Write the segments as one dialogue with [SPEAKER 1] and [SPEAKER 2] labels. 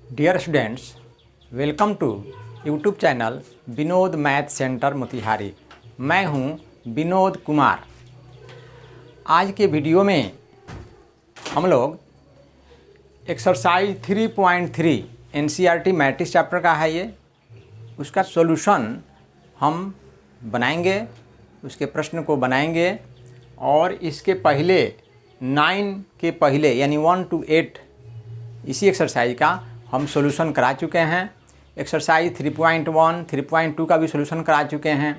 [SPEAKER 1] Dear students, welcome to YouTube channel Vinod math centre Motihari. मैं हूं विनोद कुमार। आज के वीडियो में हम लोग एक्सरसाइज 3.3 एनसीईआरटी मैट्रिक्स चैप्टर का है ये, उसका सॉल्यूशन हम बनाएंगे, उसके प्रश्न को बनाएंगे और इसके पहले 9 के पहले यानी 1 to 8 इसी एक्सरसाइज का हम सॉल्यूशन करा चुके हैं। एक्सरसाइज 3.1, 3.2 का भी सॉल्यूशन करा चुके हैं।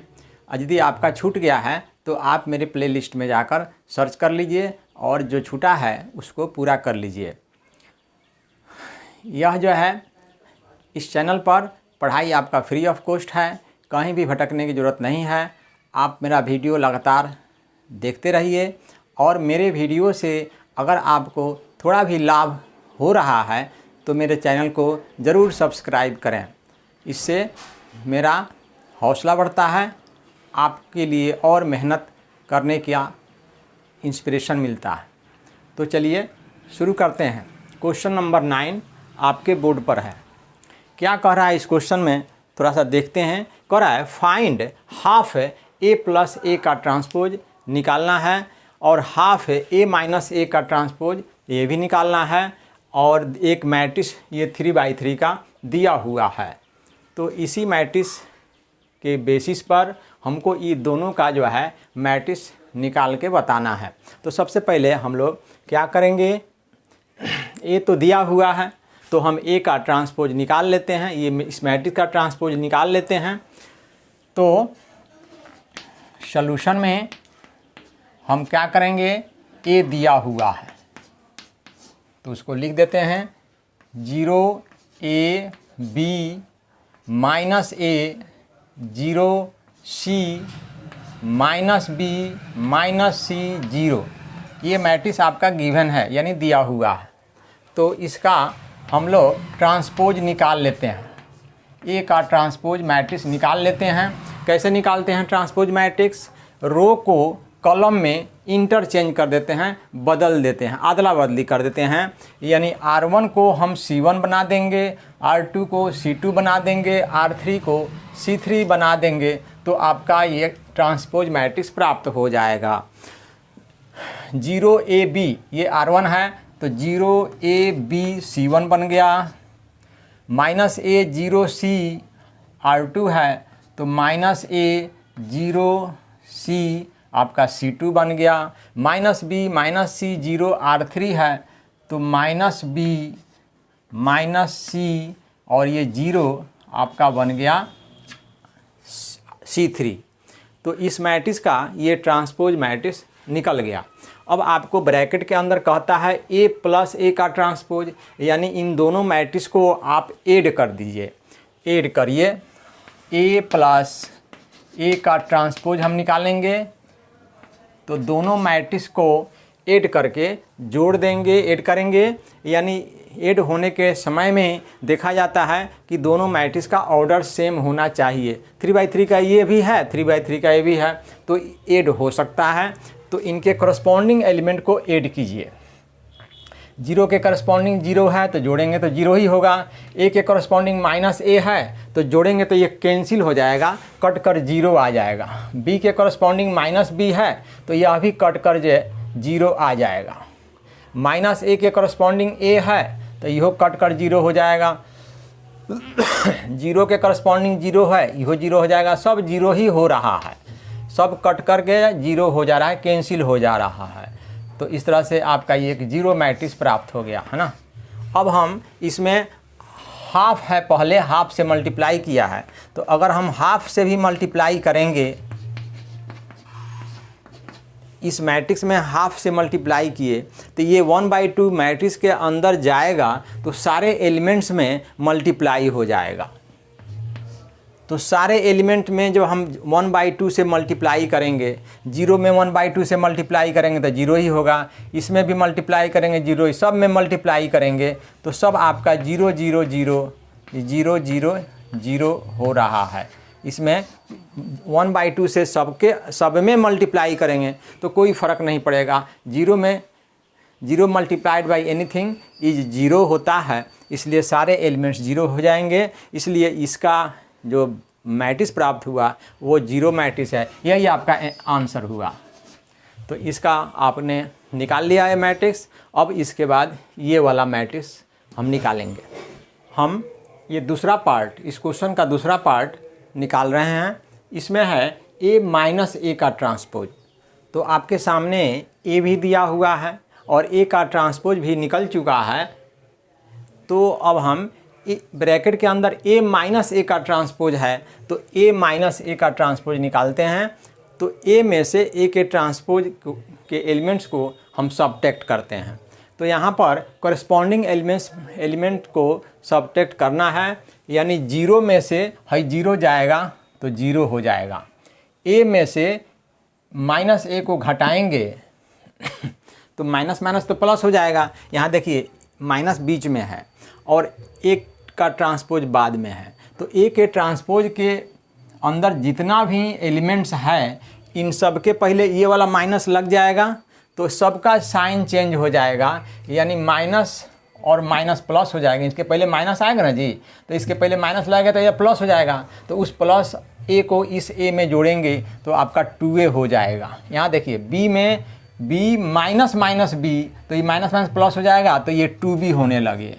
[SPEAKER 1] यदि आपका छूट गया है तो आप मेरे प्लेलिस्ट में जाकर सर्च कर लीजिए और जो छूटा है उसको पूरा कर लीजिए। यह जो है इस चैनल पर पढ़ाई आपका फ्री ऑफ कॉस्ट है, कहीं भी भटकने की ज़रूरत नहीं है। आप मेरा वीडियो लगातार देखते रहिए और मेरे वीडियो से अगर आपको थोड़ा भी लाभ हो रहा है तो मेरे चैनल को ज़रूर सब्सक्राइब करें। इससे मेरा हौसला बढ़ता है, आपके लिए और मेहनत करने का इंस्पिरेशन मिलता है। तो चलिए शुरू करते हैं। क्वेश्चन नंबर 9 आपके बोर्ड पर है। क्या कह रहा है इस क्वेश्चन में, थोड़ा सा देखते हैं। कह रहा है फाइंड हाफ ए प्लस ए का ट्रांसपोज निकालना है और हाफ ए माइनस ए का ट्रांसपोज ये भी निकालना है और एक मैट्रिक्स ये 3/3 का दिया हुआ है। तो इसी मैट्रिक्स के बेसिस पर हमको ये दोनों का जो है मैट्रिक्स निकाल के बताना है। तो सबसे पहले हम लोग क्या करेंगे, ए तो दिया हुआ है तो हम ए का ट्रांसपोज निकाल लेते हैं, ये इस मैट्रिक्स का ट्रांसपोज निकाल लेते हैं। तो सॉल्यूशन में हम क्या करेंगे, ए दिया हुआ है तो उसको लिख देते हैं 0a b minus a 0c minus b minus c 0। ये मैट्रिक्स आपका गिवन है यानी दिया हुआ है। तो इसका हम लोग ट्रांसपोज निकाल लेते हैं, ए का ट्रांसपोज मैट्रिक्स निकाल लेते हैं। कैसे निकालते हैं ट्रांसपोज मैट्रिक्स, रो को कॉलम में इंटरचेंज कर देते हैं, बदल देते हैं, अदला बदली कर देते हैं। यानी R1 को हम C1 बना देंगे, R2 को C2 बना देंगे, R3 को C3 बना देंगे। तो आपका ये ट्रांसपोज मैट्रिक्स प्राप्त हो जाएगा। 0AB ये R1 है तो 0AB C1 बन गया, माइनस A 0C R2 है तो माइनस A 0C आपका C2 बन गया, minus B minus C 0 R3 है तो माइनस B माइनस C और ये 0 आपका बन गया C3। तो इस मैट्रिक्स का ये ट्रांसपोज मैट्रिक्स निकल गया। अब आपको ब्रैकेट के अंदर कहता है A प्लस A का ट्रांसपोज, यानी इन दोनों मैट्रिक्स को आप ऐड कर दीजिए। ऐड करिए, A प्लस A का ट्रांसपोज हम निकालेंगे तो दोनों मैट्रिक्स को ऐड करके जोड़ देंगे, ऐड करेंगे। यानी ऐड होने के समय में देखा जाता है कि दोनों मैट्रिक्स का ऑर्डर सेम होना चाहिए। 3/3 का ये भी है, 3/3 का ये भी है, तो ऐड हो सकता है। तो इनके करस्पॉन्डिंग एलिमेंट को ऐड कीजिए। 0 के करस्पॉन्डिंग 0 है तो जोड़ेंगे तो 0 ही होगा। ए के करस्पॉन्डिंग माइनस ए है तो जोड़ेंगे तो ये कैंसिल हो जाएगा, कट कर 0 आ जाएगा। बी के करस्पॉन्डिंग माइनस बी है तो यह भी कट कर 0 आ जाएगा। माइनस ए के करस्पॉन्डिंग ए है तो यह कट कर 0 हो जाएगा। 0 के करस्पॉन्डिंग 0 है, यह 0 हो जाएगा। सब 0 ही हो रहा है, सब कट करके 0 हो जा रहा है, कैंसिल हो जा रहा है। तो इस तरह से आपका ये एक 0 मैट्रिक्स प्राप्त हो गया है ना। अब हम इसमें हाफ है, पहले हाफ से मल्टीप्लाई किया है तो अगर हम हाफ से भी मल्टीप्लाई करेंगे, इस मैट्रिक्स में हाफ से मल्टीप्लाई किए तो ये 1/2 मैट्रिक्स के अंदर जाएगा तो सारे एलिमेंट्स में मल्टीप्लाई हो जाएगा। तो सारे एलिमेंट में जो हम 1/2 से मल्टीप्लाई करेंगे, 0 में 1/2 से मल्टीप्लाई करेंगे तो 0 ही होगा, इसमें भी मल्टीप्लाई करेंगे 0 ही, सब में मल्टीप्लाई करेंगे तो सब आपका 0 0 0 0 0 0 हो रहा है। इसमें 1/2 से सब में मल्टीप्लाई करेंगे तो कोई फ़र्क नहीं पड़ेगा। 0 में zero multiplied by anything is zero होता है, इसलिए सारे एलिमेंट्स जीरो हो जाएंगे। इसलिए इसका जो मैट्रिक्स प्राप्त हुआ वो जीरो मैट्रिक्स है। यही आपका आंसर हुआ। तो इसका आपने निकाल लिया है मैट्रिक्स। अब इसके बाद ये वाला मैट्रिक्स हम निकालेंगे। हम ये दूसरा पार्ट, इस क्वेश्चन का दूसरा पार्ट निकाल रहे हैं। इसमें है ए माइनस ए का ट्रांसपोज। तो आपके सामने ए भी दिया हुआ है और ए का ट्रांसपोज भी निकल चुका है। तो अब हम ब्रैकेट के अंदर ए माइनस ए का ट्रांसपोज है, तो ए माइनस ए का ट्रांसपोज निकालते हैं। तो ए में से ए के ट्रांसपोज के एलिमेंट्स को हम सबट्रैक्ट करते हैं। तो यहाँ पर कॉरस्पॉन्डिंग एलिमेंट को सबट्रैक्ट करना है, यानी जीरो में से है जीरो जाएगा तो जीरो हो जाएगा। ए में से माइनस ए को घटाएंगे तो माइनस माइनस तो प्लस हो जाएगा। यहाँ देखिए माइनस बीच में है और एक का ट्रांसपोज बाद में है। तो ए के ट्रांसपोज के अंदर जितना भी एलिमेंट्स है, इन सब के पहले ये वाला माइनस लग जाएगा, तो सबका साइन चेंज हो जाएगा, यानी माइनस और माइनस प्लस हो जाएगा। इसके पहले माइनस आएगा ना जी, तो इसके पहले माइनस लगेगा तो ये प्लस हो जाएगा। तो उस प्लस ए को इस ए में जोड़ेंगे तो आपका 2a हो जाएगा। यहाँ देखिए बी में बी माइनस माइनस बी, तो ये माइनस माइनस प्लस हो जाएगा, तो ये 2b होने लगे,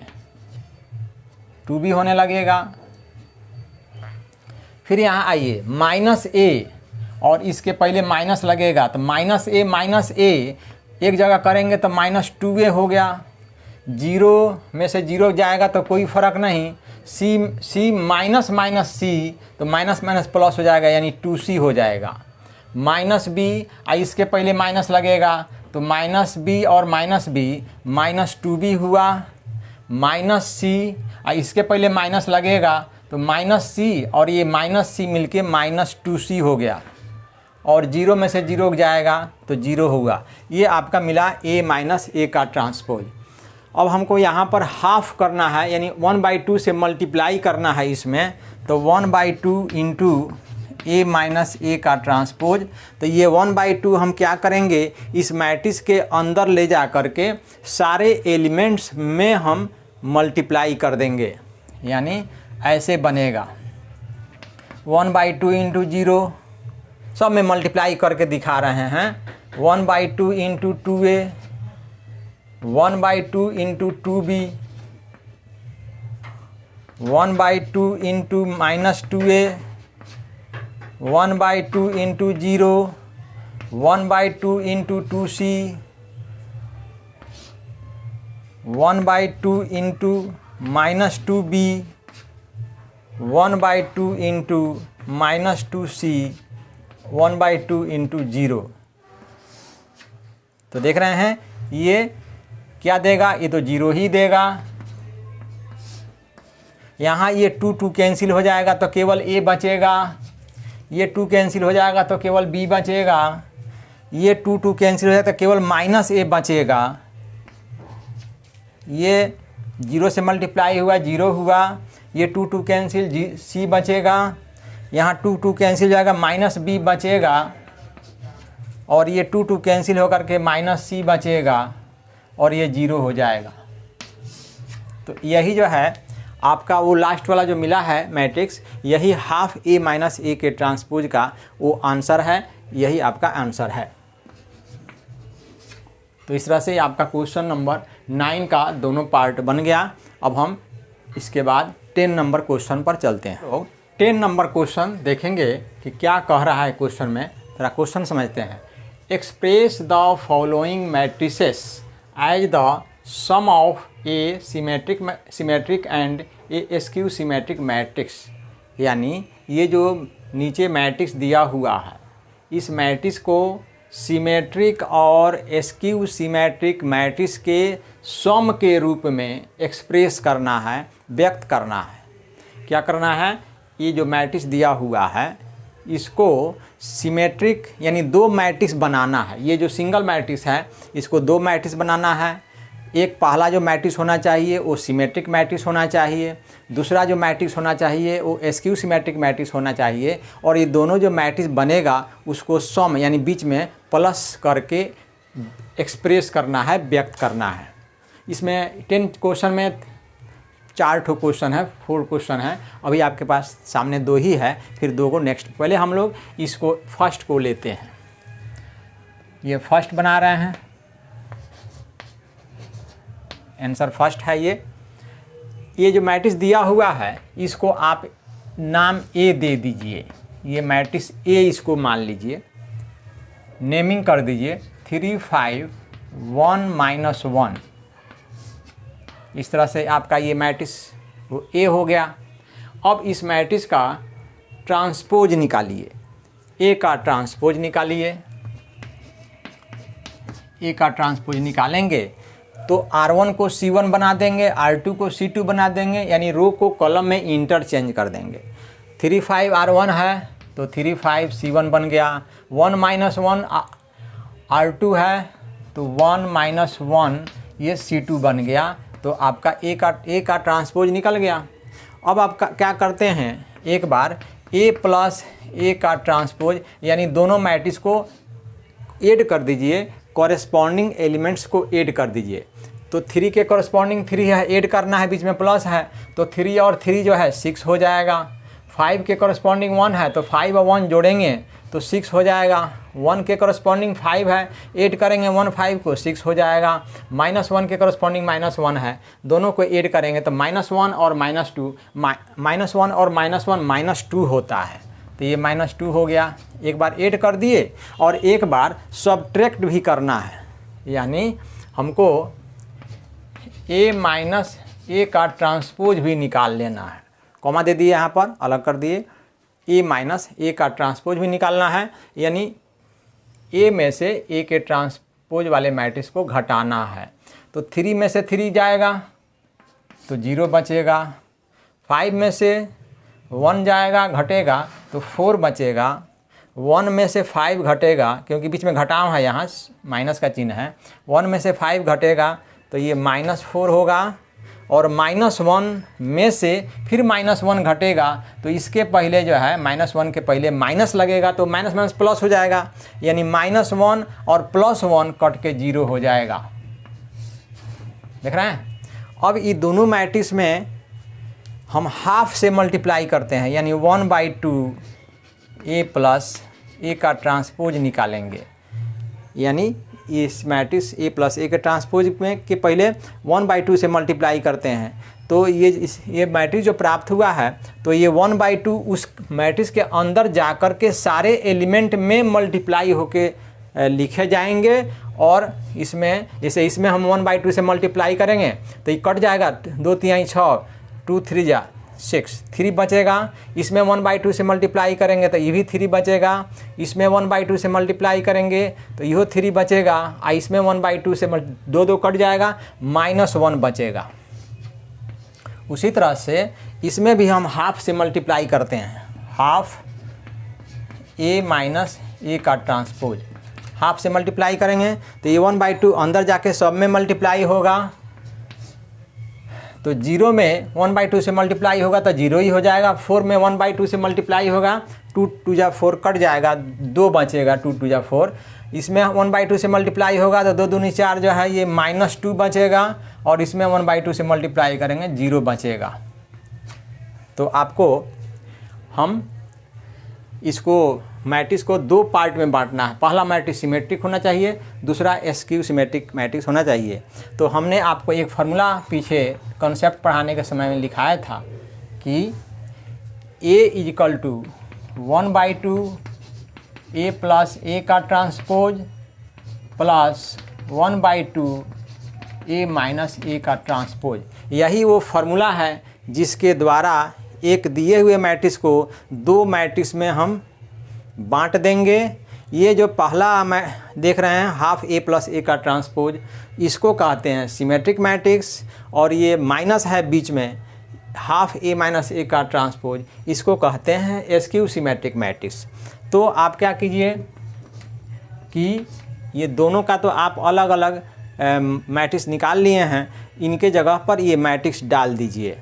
[SPEAKER 1] 2b होने लगेगा। फिर यहाँ आइए माइनस ए और इसके पहले माइनस लगेगा, तो माइनस ए एक जगह करेंगे तो माइनस 2a हो गया। जीरो में से जीरो जाएगा तो कोई फ़र्क नहीं। सी माइनस माइनस सी, तो माइनस माइनस प्लस हो जाएगा, यानी 2c हो जाएगा। माइनस बी, इसके पहले माइनस लगेगा तो माइनस बी और माइनस बी माइनस 2b हुआ। माइनस सी, इसके पहले माइनस लगेगा तो माइनस सी और ये माइनस सी मिलके माइनस 2c हो गया। और जीरो में से जीरो जाएगा तो जीरो होगा। ये आपका मिला ए माइनस ए का ट्रांसपोज। अब हमको यहाँ पर हाफ करना है, यानी 1/2 से मल्टीप्लाई करना है इसमें। तो 1/2 इंटू ए माइनस ए का ट्रांसपोज। तो ये 1/2 हम क्या करेंगे, इस मैट्रिक्स के अंदर ले जा करके सारे एलिमेंट्स में हम मल्टीप्लाई कर देंगे, यानी ऐसे बनेगा 1/2 इंटू जीरो, सब में मल्टीप्लाई करके दिखा रहे हैं। 1/2 into 2a, 1/2 into 2b, 1/2 into minus 2a, 1/2 into 0, 1/2 into 2c, 1/2 into minus 2b, 1/2 into minus 2c, 1/2 into 0। तो देख रहे हैं ये क्या देगा, ये तो 0 ही देगा। यहाँ ये 2 कैंसिल हो जाएगा तो केवल a बचेगा, ये 2 कैंसिल हो जाएगा तो केवल b बचेगा, ये 2 कैंसिल हो जाएगा तो केवल माइनस a बचेगा। ये 0 से मल्टीप्लाई हुआ 0 हुआ, ये 2 कैंसिल c बचेगा, यहाँ 2 कैंसिल हो जाएगा माइनस b बचेगा, और ये 2 कैंसिल होकर के माइनस c बचेगा और ये 0 हो जाएगा। तो यही जो है आपका वो लास्ट वाला जो मिला है मैट्रिक्स, यही हाफ ए माइनस ए के ट्रांसपोज का वो आंसर है, यही आपका आंसर है। तो इस तरह से आपका क्वेश्चन नंबर 9 का दोनों पार्ट बन गया। अब हम इसके बाद 10 नंबर क्वेश्चन पर चलते हैं। तो 10 नंबर क्वेश्चन देखेंगे कि क्या कह रहा है क्वेश्चन में, थोड़ा क्वेश्चन समझते हैं। Express the following matrices as the sum of a symmetric and a skew symmetric matrix. यानी ये जो नीचे मैट्रिक्स दिया हुआ है, इस मैट्रिक्स को सिमेट्रिक और एस्क्यू सिमेट्रिक मैट्रिक्स के सम के रूप में एक्सप्रेस करना है, व्यक्त करना है। क्या करना है, ये जो मैट्रिक्स दिया हुआ है इसको सिमेट्रिक यानी 2 मैट्रिक्स बनाना है। ये जो सिंगल मैट्रिक्स है इसको 2 मैट्रिक्स बनाना है। एक पहला जो मैट्रिक्स होना चाहिए वो सिमेट्रिक मैट्रिक्स होना चाहिए, दूसरा जो मैट्रिक्स होना चाहिए वो एस्क्यू सिमेट्रिक मैट्रिक्स होना चाहिए, और ये दोनों जो मैट्रिक्स बनेगा उसको सम यानी बीच में प्लस करके एक्सप्रेस करना है, व्यक्त करना है। इसमें 10 क्वेश्चन में 4 क्वेश्चन है, 4 क्वेश्चन है। अभी आपके पास सामने 2 ही है, फिर 2 को नेक्स्ट। पहले हम लोग इसको फर्स्ट को लेते हैं। ये फर्स्ट बना रहे हैं, आंसर फर्स्ट है। ये जो मैट्रिक्स दिया हुआ है इसको आप नाम ए दे दीजिए। ये मैट्रिक्स ए इसको मान लीजिए, नेमिंग कर दीजिए 3 5 1 -1। इस तरह से आपका ये मैट्रिक्स वो ए हो गया। अब इस मैट्रिक्स का ट्रांसपोज निकालिए, ए का ट्रांसपोज निकालिए। ए का ट्रांसपोज निकालेंगे तो R1 को C1 बना देंगे, R2 को C2 बना देंगे, यानी रो को कॉलम में इंटरचेंज कर देंगे। 3 5 R1 है तो 3 5 C1 बन गया। 1 -1 R2 है तो 1 -1 ये C2 बन गया। तो आपका ए का ट्रांसपोज निकल गया। अब आप क्या करते हैं, एक बार ए प्लस ए का ट्रांसपोज यानी दोनों मैट्रिक्स को ऐड कर दीजिए, कॉरेस्पॉन्डिंग एलिमेंट्स को ऐड कर दीजिए। तो 3 के कॉरेस्पॉन्डिंग 3 है, ऐड करना है, बीच में प्लस है तो 3 और 3 जो है 6 हो जाएगा। 5 के कॉरेस्पॉन्डिंग 1 है तो 5 और 1 जोड़ेंगे तो 6 हो जाएगा। 1 के कॉरेस्पॉन्डिंग 5 है, ऐड करेंगे 1 5 को 6 हो जाएगा। -1 के कॉरेस्पॉन्डिंग -1 है, दोनों को ऐड करेंगे तो -1 और -2 -1 और -1 -2 होता है। तो ये -2 हो गया। एक बार ऐड कर दिए और एक बार सब्ट्रैक्ट भी करना है, यानी हमको ए माइनस ए का ट्रांसपोज भी निकाल लेना है। कॉमा दे दिए, यहाँ पर अलग कर दिए। ए माइनस ए का ट्रांसपोज भी निकालना है, यानी ए में से ए के ट्रांसपोज वाले मैट्रिक्स को घटाना है। तो 3 में से 3 जाएगा तो 0 बचेगा। 5 में से 1 जाएगा, घटेगा तो 4 बचेगा। 1 में से 5 घटेगा, क्योंकि बीच में घटाव है, यहाँ माइनस का चिन्ह है। 1 में से 5 घटेगा तो ये -4 होगा। और -1 में से फिर -1 घटेगा तो इसके पहले जो है -1 के पहले माइनस लगेगा तो माइनस माइनस प्लस हो जाएगा, यानी -1 और +1 कट के 0 हो जाएगा। देख रहे हैं। अब ये दोनों मैट्रिक्स में हम हाफ से मल्टीप्लाई करते हैं, यानी 1/2 ए प्लस ए का ट्रांसपोज निकालेंगे। यानी इस मैट्रिक्स ए प्लस ए के ट्रांसपोज में के पहले 1/2 से मल्टीप्लाई करते हैं। तो ये मैट्रिक्स जो प्राप्त हुआ है तो ये 1/2 उस मैट्रिक्स के अंदर जाकर के सारे एलिमेंट में मल्टीप्लाई होके लिखे जाएंगे। और इसमें जैसे इसमें हम 1/2 से मल्टीप्लाई करेंगे तो ये कट जाएगा, 2 3 6, 2 3 जा 6, 3 बचेगा। इसमें 1/2 से मल्टीप्लाई करेंगे तो ये भी 3 बचेगा। इसमें 1/2 से मल्टीप्लाई करेंगे तो यहो 3 बचेगा। और इसमें 1/2 से 2 कट जाएगा, -1 बचेगा। उसी तरह से इसमें भी हम हाफ से मल्टीप्लाई करते हैं, हाफ ए माइनस ए का ट्रांसपोज। हाफ से मल्टीप्लाई करेंगे तो ये 1/2 अंदर जाके सब में मल्टीप्लाई होगा। तो 0 में 1/2 से मल्टीप्लाई होगा तो 0 ही हो जाएगा। 4 में 1/2 से मल्टीप्लाई होगा, 2 2 जा 4 कट जाएगा, 2 बचेगा, 2 2 जा 4। इसमें 1/2 से मल्टीप्लाई होगा तो 2 दूनी 4 जो है ये -2 बचेगा। और इसमें 1/2 से मल्टीप्लाई करेंगे 0 बचेगा। तो आपको हम इसको मैट्रिक्स को 2 पार्ट में बांटना है। पहला मैट्रिक्स सिमेट्रिक होना चाहिए, दूसरा स्क्यू सिमेट्रिक मैट्रिक्स होना चाहिए। तो हमने आपको एक फार्मूला पीछे कॉन्सेप्ट पढ़ाने के समय में लिखाया था कि A = 1/2 ए प्लस ए का ट्रांसपोज प्लस 1/2 ए माइनस ए का ट्रांसपोज। यही वो फार्मूला है जिसके द्वारा एक दिए हुए मैट्रिक्स को 2 मैट्रिक्स में हम बांट देंगे। ये जो पहला मैं देख रहे हैं हाफ ए प्लस ए का ट्रांसपोज, इसको कहते हैं सिमेट्रिक मैट्रिक्स। और ये माइनस है बीच में, हाफ ए माइनस ए का ट्रांसपोज, इसको कहते हैं स्क्यू सिमेट्रिक मैट्रिक्स। तो आप क्या कीजिए कि ये दोनों का तो आप अलग अलग मैट्रिक्स निकाल लिए हैं, इनके जगह पर ये मैट्रिक्स डाल दीजिए,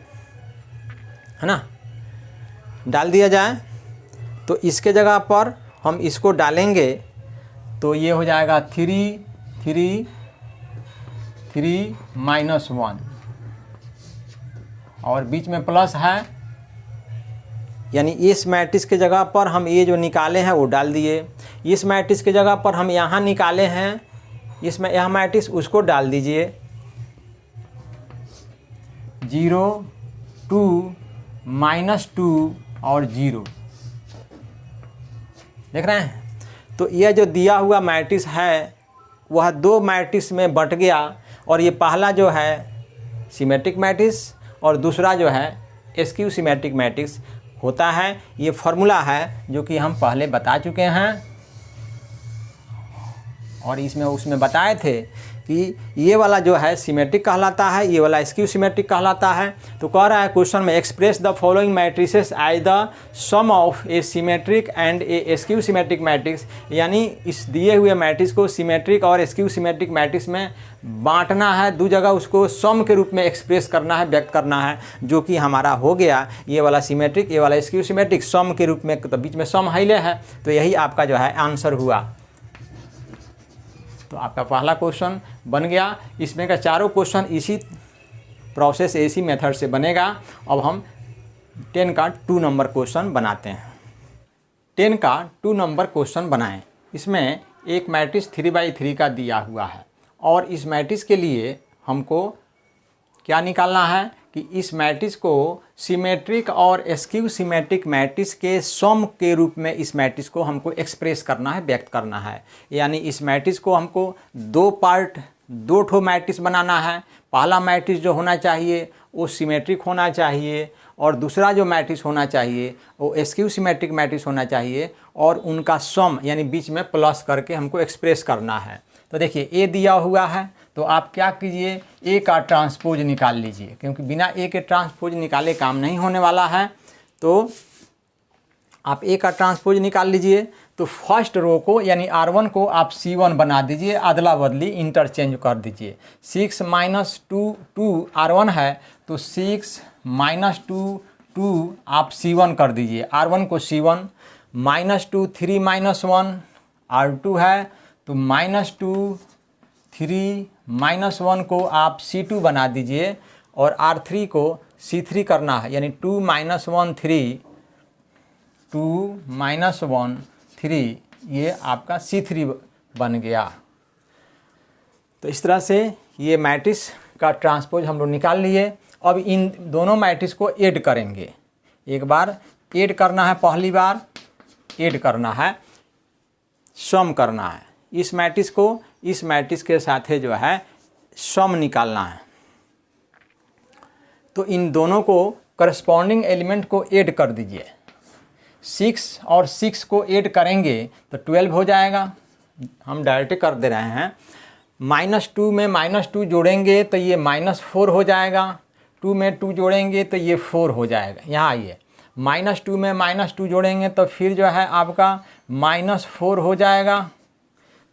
[SPEAKER 1] है ना। डाल दिया जाए तो इसके जगह पर हम इसको डालेंगे तो ये हो जाएगा 3 3 -1 और बीच में प्लस है, यानी इस मैट्रिक्स के जगह पर हम ये जो निकाले हैं वो डाल दिए। इस मैट्रिक्स के जगह पर हम यहाँ निकाले हैं, इसमें यह मैट्रिक्स उसको डाल दीजिए। 0 2 -2 और 0, देख रहे हैं। तो यह जो दिया हुआ मैट्रिक्स है वह दो मैट्रिक्स में बंट गया, और ये पहला जो है सिमेट्रिक मैट्रिक्स और दूसरा जो है स्क्यू सिमेट्रिक मैट्रिक्स होता है। ये फॉर्मूला है जो कि हम पहले बता चुके हैं, और उसमें बताए थे कि ये वाला जो है सिमेट्रिक कहलाता है, ये वाला स्क्यू सिमेट्रिक कहलाता है। तो कह रहा है क्वेश्चन में, express the following matrices as the sum of a symmetric and a skew symmetric matrix, यानी इस दिए हुए मैट्रिक्स को सिमेट्रिक और स्क्यू सिमेट्रिक मैट्रिक्स में बांटना है, दो जगह उसको सम के रूप में एक्सप्रेस करना है, व्यक्त करना है, जो कि हमारा हो गया ये वाला सिमेट्रिक, ये वाला स्क्यू सिमेट्रिक, सम के रूप में, तो बीच में सम हाइले है, तो यही आपका जो है आंसर हुआ। तो आपका पहला क्वेश्चन बन गया। इसमें का चारों क्वेश्चन इसी प्रोसेस, इसी मेथड से बनेगा। अब हम 10 का 2 नंबर क्वेश्चन बनाते हैं। 10 का 2 नंबर क्वेश्चन बनाएं। इसमें एक मैट्रिक्स 3/3 का दिया हुआ है, और इस मैट्रिक्स के लिए हमको क्या निकालना है कि इस मैट्रिक्स को सिमेट्रिक और स्क्यू सिमेट्रिक मैट्रिक्स के सम के रूप में इस मैट्रिक्स को हमको एक्सप्रेस करना है, व्यक्त करना है। यानी इस मैट्रिक्स को हमको दो ठो मैट्रिक्स बनाना है। पहला मैट्रिक्स जो होना चाहिए वो सिमेट्रिक होना चाहिए, और दूसरा जो मैट्रिक्स होना चाहिए वो स्क्यू सिमेट्रिक मैट्रिक्स होना चाहिए, और उनका सम यानी बीच में प्लस करके हमको एक्सप्रेस करना है। तो देखिए ए दिया हुआ है, तो आप क्या कीजिए, ए का ट्रांसपोज निकाल लीजिए, क्योंकि बिना ए के ट्रांसपोज निकाले काम नहीं होने वाला है। तो आप ए का ट्रांसपोज निकाल लीजिए। तो फर्स्ट रो को यानी R1 को आप C1 बना दीजिए, अदला बदली इंटरचेंज कर दीजिए। 6 - 2 R1 है, तो 6 - 2 आप C1 कर दीजिए। R1 को C1, -2 3 -1 R2 है, तो -2 3 -1 को आप C2 बना दीजिए, और R3 को C3 करना है, यानी 2 - 1 3 2 - 1 3, ये आपका C3 बन गया। तो इस तरह से ये मैट्रिक्स का ट्रांसपोज हम लोग निकाल लिए। अब इन दोनों मैट्रिक्स को ऐड करेंगे। एक बार ऐड करना है, पहली बार ऐड करना है, सम करना है। इस मैट्रिक्स को इस मैट्रिक्स के साथ जो है सम निकालना है। तो इन दोनों को करस्पॉन्डिंग एलिमेंट को ऐड कर दीजिए। 6 और 6 को ऐड करेंगे तो 12 हो जाएगा। हम डायरेक्ट कर दे रहे हैं। -2 में -2 जोड़ेंगे तो ये -4 हो जाएगा। 2 में 2 जोड़ेंगे तो ये 4 हो जाएगा। यहाँ आइए, -2 में -2 जोड़ेंगे तो फिर जो है आपका -4 हो जाएगा।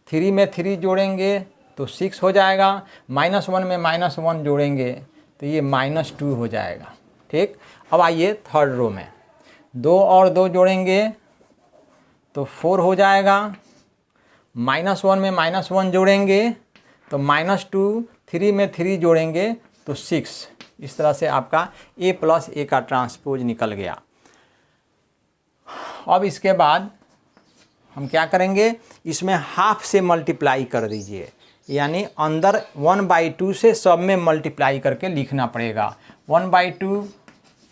[SPEAKER 1] 3 में 3 जोड़ेंगे तो 6 हो जाएगा। -1 में -1 जोड़ेंगे तो ये -2 हो जाएगा। ठीक, अब आइए थर्ड रो में 2 और 2 जोड़ेंगे तो 4 हो जाएगा। -1 में -1 जोड़ेंगे तो -2, 3 में 3 जोड़ेंगे तो 6। इस तरह से आपका A + A का ट्रांसपोज निकल गया। अब इसके बाद हम क्या करेंगे, इसमें हाफ से मल्टीप्लाई कर दीजिए, यानी अंदर 1/2 से सब में मल्टीप्लाई करके लिखना पड़ेगा। 1/2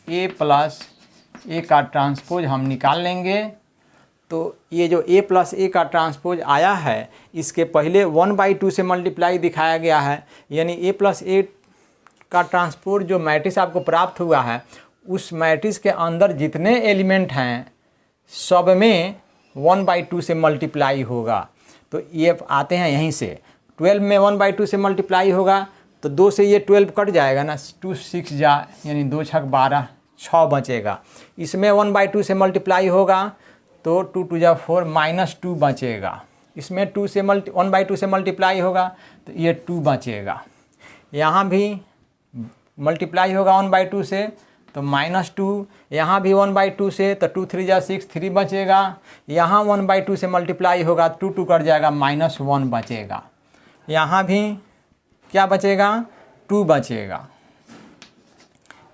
[SPEAKER 1] A + A का ट्रांसपोज हम निकाल लेंगे। तो ये जो A + A का ट्रांसपोज आया है, इसके पहले 1/2 से मल्टीप्लाई दिखाया गया है, यानी A + A का ट्रांसपोज जो मैट्रिक्स आपको प्राप्त हुआ है, उस मैट्रिक्स के अंदर जितने एलिमेंट हैं सब में 1/2 से मल्टीप्लाई होगा। तो ये आते हैं यहीं से। 12 में 1/2 से मल्टीप्लाई होगा तो 2 से ये 12 कट जाएगा ना, 2 6 जा, यानी 2 6 12, 6 बचेगा। इसमें 1/2 से मल्टीप्लाई होगा तो 2 2 जा 4, -2 बचेगा। इसमें 1/2 से मल्टीप्लाई होगा तो ये 2 बचेगा। यहाँ भी मल्टीप्लाई होगा 1/2 से तो -2, यहाँ भी 1/2 से तो 2 3 जा 6, 3 बचेगा। यहाँ 1/2 से मल्टीप्लाई होगा 2 2 कट जाएगा, -1 बचेगा। यहाँ भी क्या बचेगा, 2 बचेगा,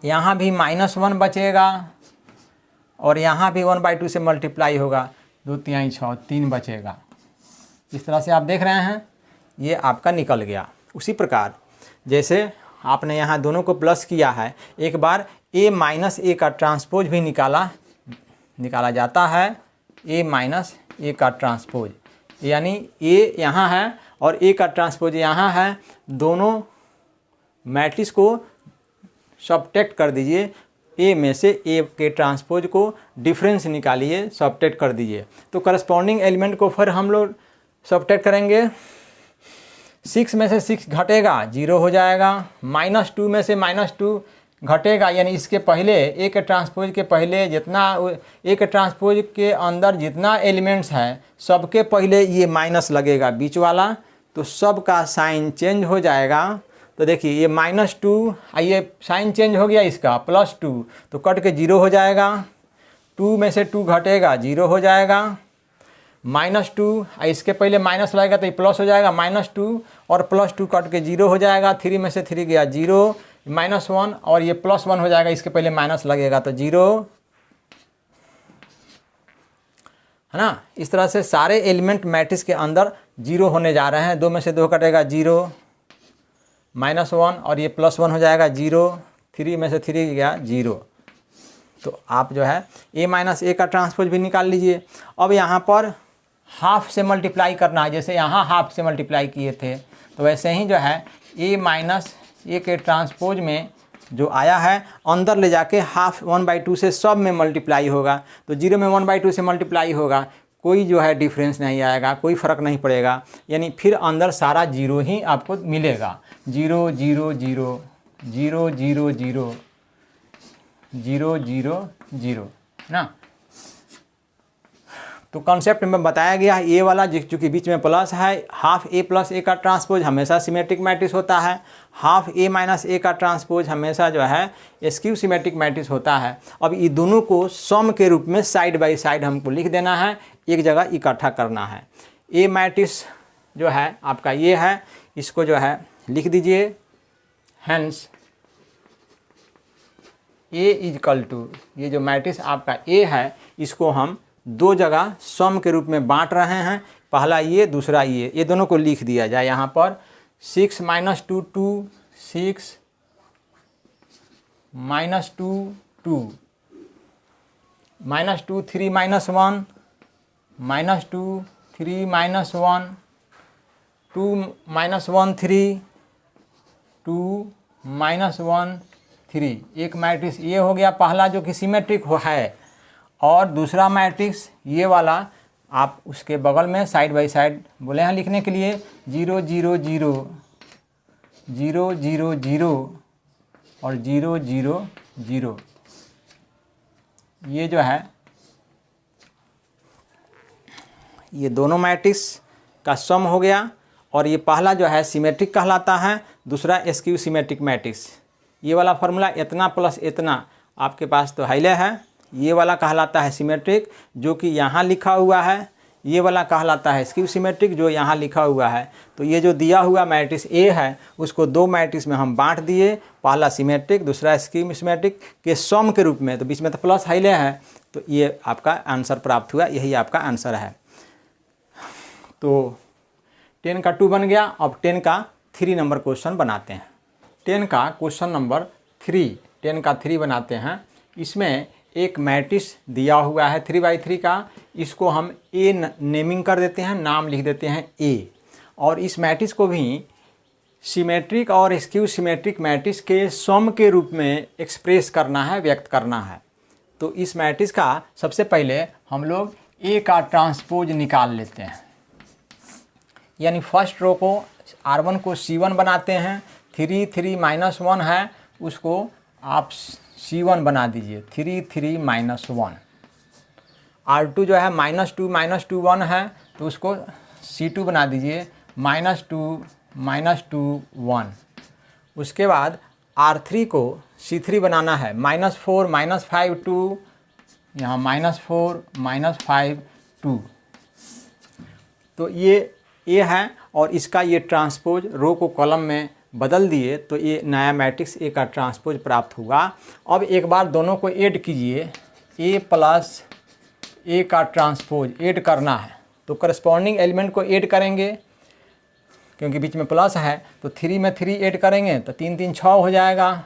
[SPEAKER 1] यहाँ भी -1 बचेगा, और यहाँ भी 1/2 से मल्टीप्लाई होगा, 2 3 6 3 बचेगा। इस तरह से आप देख रहे हैं ये आपका निकल गया। उसी प्रकार जैसे आपने यहाँ दोनों को प्लस किया है, एक बार a माइनस ए का ट्रांसपोज भी निकाला जाता है, a माइनस ए का ट्रांसपोज, यानी a यहाँ है और a का ट्रांसपोज यहाँ है। दोनों मैट्रिक्स को सबट्रैक्ट कर दीजिए, a में से a के ट्रांसपोज को डिफरेंस निकालिए, सबट्रैक्ट कर दीजिए। तो करस्पॉन्डिंग एलिमेंट को फिर हम लोग सबट्रैक्ट करेंगे। 6 में से 6 घटेगा, 0 हो जाएगा। -2 में से -2 घटेगा, यानी इसके पहले एक ट्रांसपोज के पहले जितना, एक ट्रांसपोज के अंदर जितना एलिमेंट्स है सबके पहले ये माइनस लगेगा बीच वाला, तो सब का साइन चेंज हो जाएगा। तो देखिए ये -2, ये साइन चेंज हो गया इसका, +2, तो कट के 0 हो जाएगा। 2 में से 2 घटेगा, 0 हो जाएगा। -2, इसके पहले माइनस लगेगा तो ये प्लस हो जाएगा, -2 और +2 कट के 0 हो जाएगा। 3 में से 3 गया 0, -1 और ये +1 हो जाएगा, इसके पहले माइनस लगेगा तो 0, है ना। इस तरह से सारे एलिमेंट मैट्रिक्स के अंदर 0 होने जा रहे हैं। 2 में से 2 कटेगा 0, -1 और ये +1 हो जाएगा 0, 3 में से 3 गया 0। तो आप जो है a माइनस ए का ट्रांसपोज भी निकाल लीजिए। अब यहाँ पर हाफ से मल्टीप्लाई करना है, जैसे यहाँ हाफ से मल्टीप्लाई किए थे, तो वैसे ही जो है a माइनस ए के ट्रांसपोज में जो आया है अंदर ले जाके हाफ 1/2 से सब में मल्टीप्लाई होगा। तो 0 में 1/2 से मल्टीप्लाई होगा, कोई जो है डिफरेंस नहीं आएगा, कोई फ़र्क नहीं पड़ेगा, यानी फिर अंदर सारा 0 ही आपको मिलेगा। 0 0 0 0 0 0 0 0 0 ना। तो कॉन्सेप्ट में बताया गया है ए वाला, चूँकि बीच में प्लस है, हाफ a प्लस ए का ट्रांसपोज हमेशा सिमेट्रिक मैट्रिक्स होता है, हाफ a माइनस ए का ट्रांसपोज हमेशा जो है स्क्यू सिमेट्रिक मैट्रिक्स होता है। अब ये दोनों को सम के रूप में साइड बाय साइड हमको लिख देना है, एक जगह इकट्ठा करना है। ए मैट्रिक्स जो है आपका ये है, इसको जो है लिख दीजिए, हेंस ए इक्वल टू, ये जो मैट्रिक्स आपका ए है इसको हम 2 जगह सम के रूप में बांट रहे हैं, पहला ये दूसरा ये दोनों को लिख दिया जाए यहाँ पर। 6 - 2 2, 6 - 2 2, -2 3 - 1, -2 3 - 1, 2 - 1 3, 2 - 1 3। एक मैट्रिक्स ये हो गया पहला जो कि सिमेट्रिक है, और दूसरा मैट्रिक्स ये वाला आप उसके बगल में साइड बाय साइड बोले हैं लिखने के लिए, 0 0 0 0 0 0 और 0 0 0। ये जो है ये दोनों मैट्रिक्स का सम हो गया, और ये पहला जो है सिमेट्रिक कहलाता है, दूसरा स्क्यू सिमेट्रिक मैट्रिक्स। ये वाला फार्मूला इतना प्लस इतना आपके पास तो हाईले है, ये वाला कहलाता है सिमेट्रिक जो कि यहाँ लिखा हुआ है, ये वाला कहलाता है स्क्यू सिमेट्रिक जो यहाँ लिखा हुआ है। तो ये जो दिया हुआ मैट्रिक्स ए है उसको 2 मैट्रिक्स में हम बांट दिए, पहला सिमेट्रिक दूसरा स्क्यू सिमेट्रिक के सम के रूप में, तो बीच में तो प्लस हाईले है, तो ये आपका आंसर प्राप्त हुआ, यही आपका आंसर है। तो 10 का 2 बन गया। अब 10 का 3 नंबर क्वेश्चन बनाते हैं। 10 का क्वेश्चन नंबर 3, 10 का 3 बनाते हैं। इसमें एक मैट्रिक्स दिया हुआ है 3/3 का, इसको हम ए नेमिंग कर देते हैं, नाम लिख देते हैं ए, और इस मैट्रिक्स को भी सिमेट्रिक और स्क्यू सिमेट्रिक मैट्रिक्स के सम के रूप में एक्सप्रेस करना है, व्यक्त करना है। तो इस मैट्रिक्स का सबसे पहले हम लोग ए का ट्रांसपोज निकाल लेते हैं, यानी फर्स्ट रो को R1 को C1 बनाते हैं, 3 3 - 1 है उसको आप C1 बना दीजिए, 3 3 - 1। R2 जो है -2 - 2 1 है तो उसको C2 बना दीजिए, -2 - 2 1। उसके बाद R3 को C3 बनाना है, -4 - 5 2, यहाँ -4 - 5 2। तो ये है, और इसका ये ट्रांसपोज रो को कॉलम में बदल दिए तो ये नया मैट्रिक्स ए का ट्रांसपोज प्राप्त हुआ। अब एक बार दोनों को ऐड कीजिए, ए प्लस ए का ट्रांसपोज ऐड करना है तो करस्पॉन्डिंग एलिमेंट को ऐड करेंगे, क्योंकि बीच में प्लस है तो 3 में 3 ऐड करेंगे तो 3 3 6 हो जाएगा।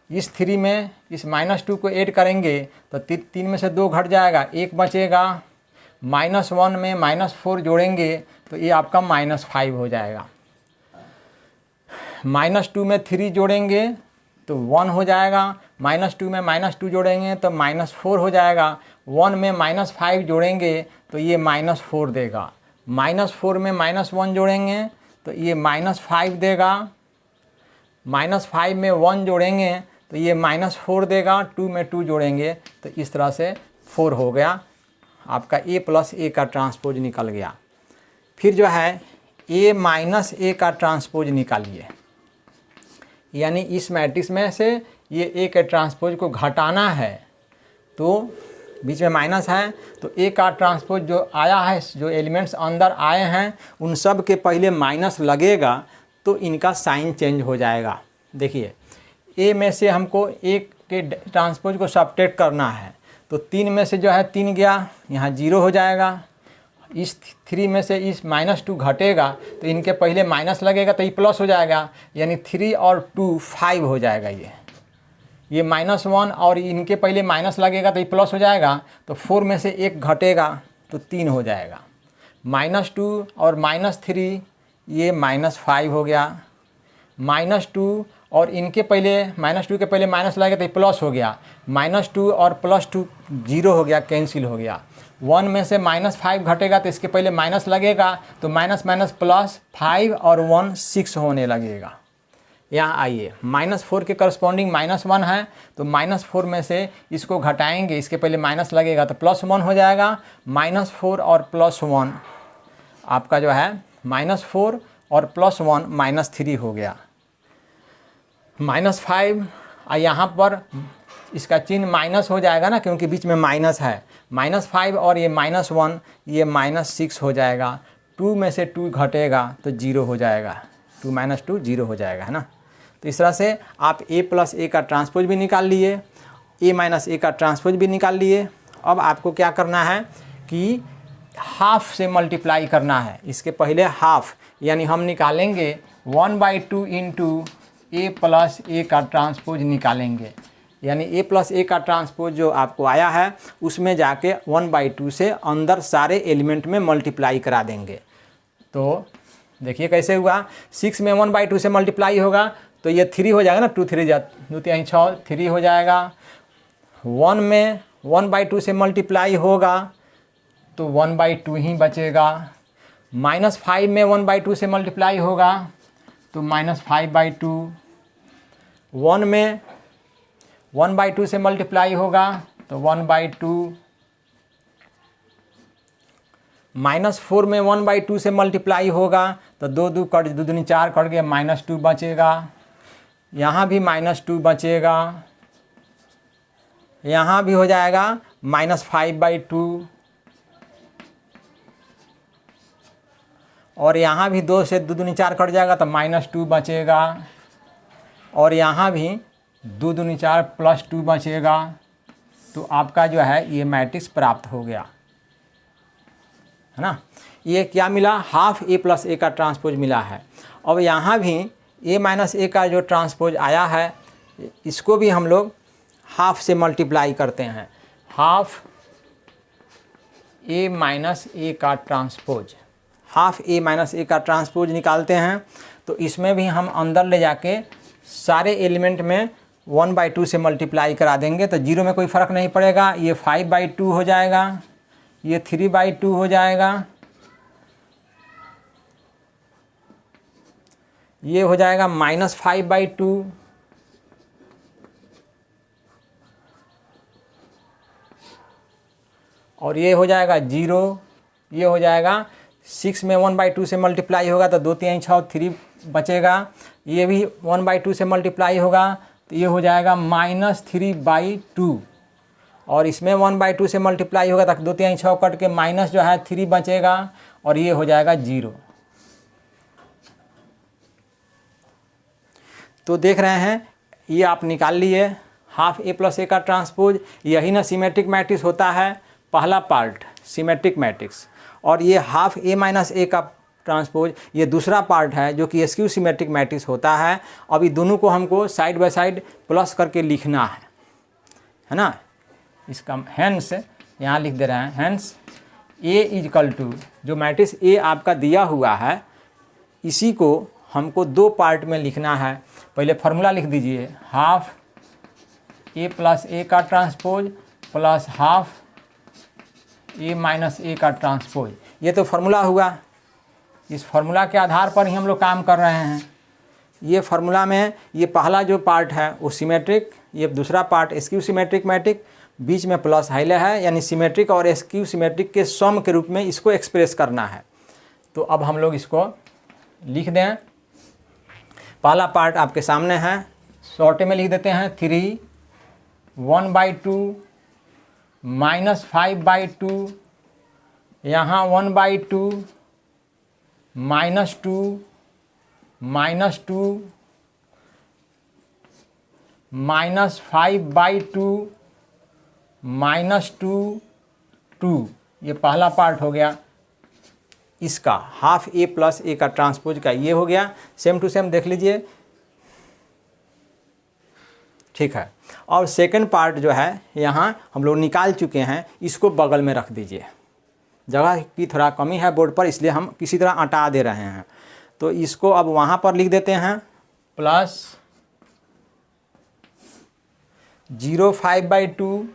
[SPEAKER 1] इस 3 में इस -2 को ऐड करेंगे तो 3 में से 2 घट जाएगा, 1 बचेगा। -1 में -4 जोड़ेंगे तो ये आपका -5 हो जाएगा। -2 में 3 जोड़ेंगे तो 1 हो जाएगा, -2 में -2 जोड़ेंगे तो -4 हो जाएगा। 1 में -5 जोड़ेंगे तो ये -4 देगा। -4 में -1 जोड़ेंगे तो ये -5 देगा। -5 में 1 जोड़ेंगे तो ये -4 देगा। 2 में 2 जोड़ेंगे तो इस तरह से 4 हो गया। आपका ए प्लस ए का ट्रांसपोज निकल गया। फिर जो है ए माइनस ए का ट्रांसपोज निकालिए, यानी इस मैट्रिक्स में से ये ए के ट्रांसपोज को घटाना है तो बीच में माइनस है तो ए का ट्रांसपोज जो आया है, जो एलिमेंट्स अंदर आए हैं उन सब के पहले माइनस लगेगा तो इनका साइन चेंज हो जाएगा। देखिए ए में से हमको ए के ट्रांसपोज को सब्ट्रैक्ट करना है तो 3 में से जो है 3 गया, यहाँ 0 हो जाएगा। इस 3 में से इस -2 घटेगा तो इनके पहले माइनस लगेगा तो ये प्लस हो जाएगा, यानी 3 और 2 5 हो जाएगा। ये -1 और इनके पहले माइनस लगेगा तो ये प्लस हो जाएगा, तो 4 में से 1 घटेगा तो 3 हो जाएगा। -2 और -3 ये -5 हो गया। -2 और इनके पहले -2 के पहले माइनस लगेगा तो ये प्लस हो गया। -2 और +2 0 हो गया, कैंसिल हो गया। 1 में से -5 घटेगा तो इसके पहले माइनस लगेगा तो माइनस माइनस प्लस 5 और 1 6 होने लगेगा। यहाँ आइए, -4 के करस्पॉन्डिंग -1 है तो -4 में से इसको घटाएंगे, इसके पहले माइनस लगेगा तो +1 हो जाएगा। -4 और +1 आपका जो है -4 और +1 -3 हो गया। -5 यहाँ पर इसका चिन्ह माइनस हो जाएगा ना, क्योंकि बीच में माइनस है। -5 और ये -1 ये -6 हो जाएगा। 2 में से 2 घटेगा तो 0 हो जाएगा। 2 - 2 0 हो जाएगा, है ना। तो इस तरह से आप ए प्लस ए का ट्रांसपोज भी निकाल लिए, ए माइनस ए का ट्रांसपोज भी निकाल लिए। अब आपको क्या करना है कि हाफ से मल्टीप्लाई करना है। इसके पहले हाफ, यानी हम निकालेंगे 1/2 इंटू ए प्लस ए का ट्रांसपोज निकालेंगे, यानी ए प्लस ए का ट्रांसपोज जो आपको आया है उसमें जाके 1/2 से अंदर सारे एलिमेंट में मल्टीप्लाई करा देंगे। तो देखिए कैसे हुआ, 6 में 1/2 से मल्टीप्लाई होगा तो ये 3 हो जाएगा ना, 2 3 2 3 6 3 हो जाएगा। 1 में 1/2 से मल्टीप्लाई होगा तो 1/2 ही बचेगा। -5 में 1/2 से मल्टीप्लाई होगा तो -5/2। 1 में 1/2 से मल्टीप्लाई होगा तो 1/2। -4 में 1/2 से मल्टीप्लाई होगा तो 2 2 कट 2 दूनी 4 कट गया, -2 बचेगा। यहाँ भी -2 बचेगा, यहाँ भी हो जाएगा -5/2, और यहाँ भी 2 से 2 दूनी 4 कट जाएगा तो -2 बचेगा, और यहाँ भी 2 दूनी 4 +2 बचेगा। तो आपका जो है ये मैट्रिक्स प्राप्त हो गया, है ना। ये क्या मिला, हाफ ए प्लस ए का ट्रांसपोज मिला है। अब यहाँ भी ए माइनस ए का जो ट्रांसपोज आया है इसको भी हम लोग हाफ से मल्टीप्लाई करते हैं। हाफ ए माइनस ए का ट्रांसपोज, हाफ ए माइनस ए का ट्रांसपोज निकालते हैं तो इसमें भी हम अंदर ले जाके सारे एलिमेंट में 1/2 से मल्टीप्लाई करा देंगे तो 0 में कोई फ़र्क नहीं पड़ेगा। ये 5/2 हो जाएगा, ये 3/2 हो जाएगा, ये हो जाएगा -5/2, और ये हो जाएगा 0, ये हो जाएगा 6 में 1/2 से मल्टीप्लाई होगा तो 2 3 6 3 बचेगा। ये भी 1/2 से मल्टीप्लाई होगा तो ये हो जाएगा -3/2, और इसमें 1/2 से मल्टीप्लाई होगा तो 2 3 6 कट के माइनस जो है 3 बचेगा, और ये हो जाएगा 0। तो देख रहे हैं ये आप निकाल लिए हाफ ए प्लस ए का ट्रांसपोज, यही ना सिमेट्रिक मैट्रिक्स होता है पहला पार्ट सिमेट्रिक मैट्रिक्स, और ये हाफ ए माइनस ए का ट्रांसपोज ये दूसरा पार्ट है जो कि स्क्यू सिमेट्रिक मैट्रिक्स होता है। अब ये दोनों को हमको साइड बाय साइड प्लस करके लिखना है ना। इसका हैंस यहाँ लिख दे रहे हैं, हैंस ए इजकल टू जो मैट्रिक्स ए आपका दिया हुआ है इसी को हमको दो पार्ट में लिखना है। पहले फार्मूला लिख दीजिए, हाफ ए प्लस ए का ट्रांसपोज प्लस हाफ ए माइनस ए का ट्रांसपोज। ये तो फार्मूला हुआ, इस फार्मूला के आधार पर ही हम लोग काम कर रहे हैं। ये फार्मूला में ये पहला जो पार्ट है वो सिमेट्रिक, ये दूसरा पार्ट स्क्यू सिमेट्रिक मैट्रिक, बीच में प्लस हाइले है, यानी सिमेट्रिक और स्क्यू सिमेट्रिक के सम के रूप में इसको एक्सप्रेस करना है। तो अब हम लोग इसको लिख दें। पहला पार्ट आपके सामने है, शॉर्टे में लिख देते हैं 3 1/2 माइनस 5/2, यहाँ 1/2 माइनस 2 माइनस 2 माइनस 5/2 माइनस 2 2। ये पहला पार्ट हो गया इसका हाफ ए प्लस ए का ट्रांसपोज का, ये हो गया। सेम टू सेम देख लीजिए, ठीक है। और सेकंड पार्ट जो है यहाँ हम लोग निकाल चुके हैं, इसको बगल में रख दीजिए। जगह की थोड़ा कमी है बोर्ड पर, इसलिए हम किसी तरह हटा दे रहे हैं। तो इसको अब वहाँ पर लिख देते हैं प्लस 0.5/2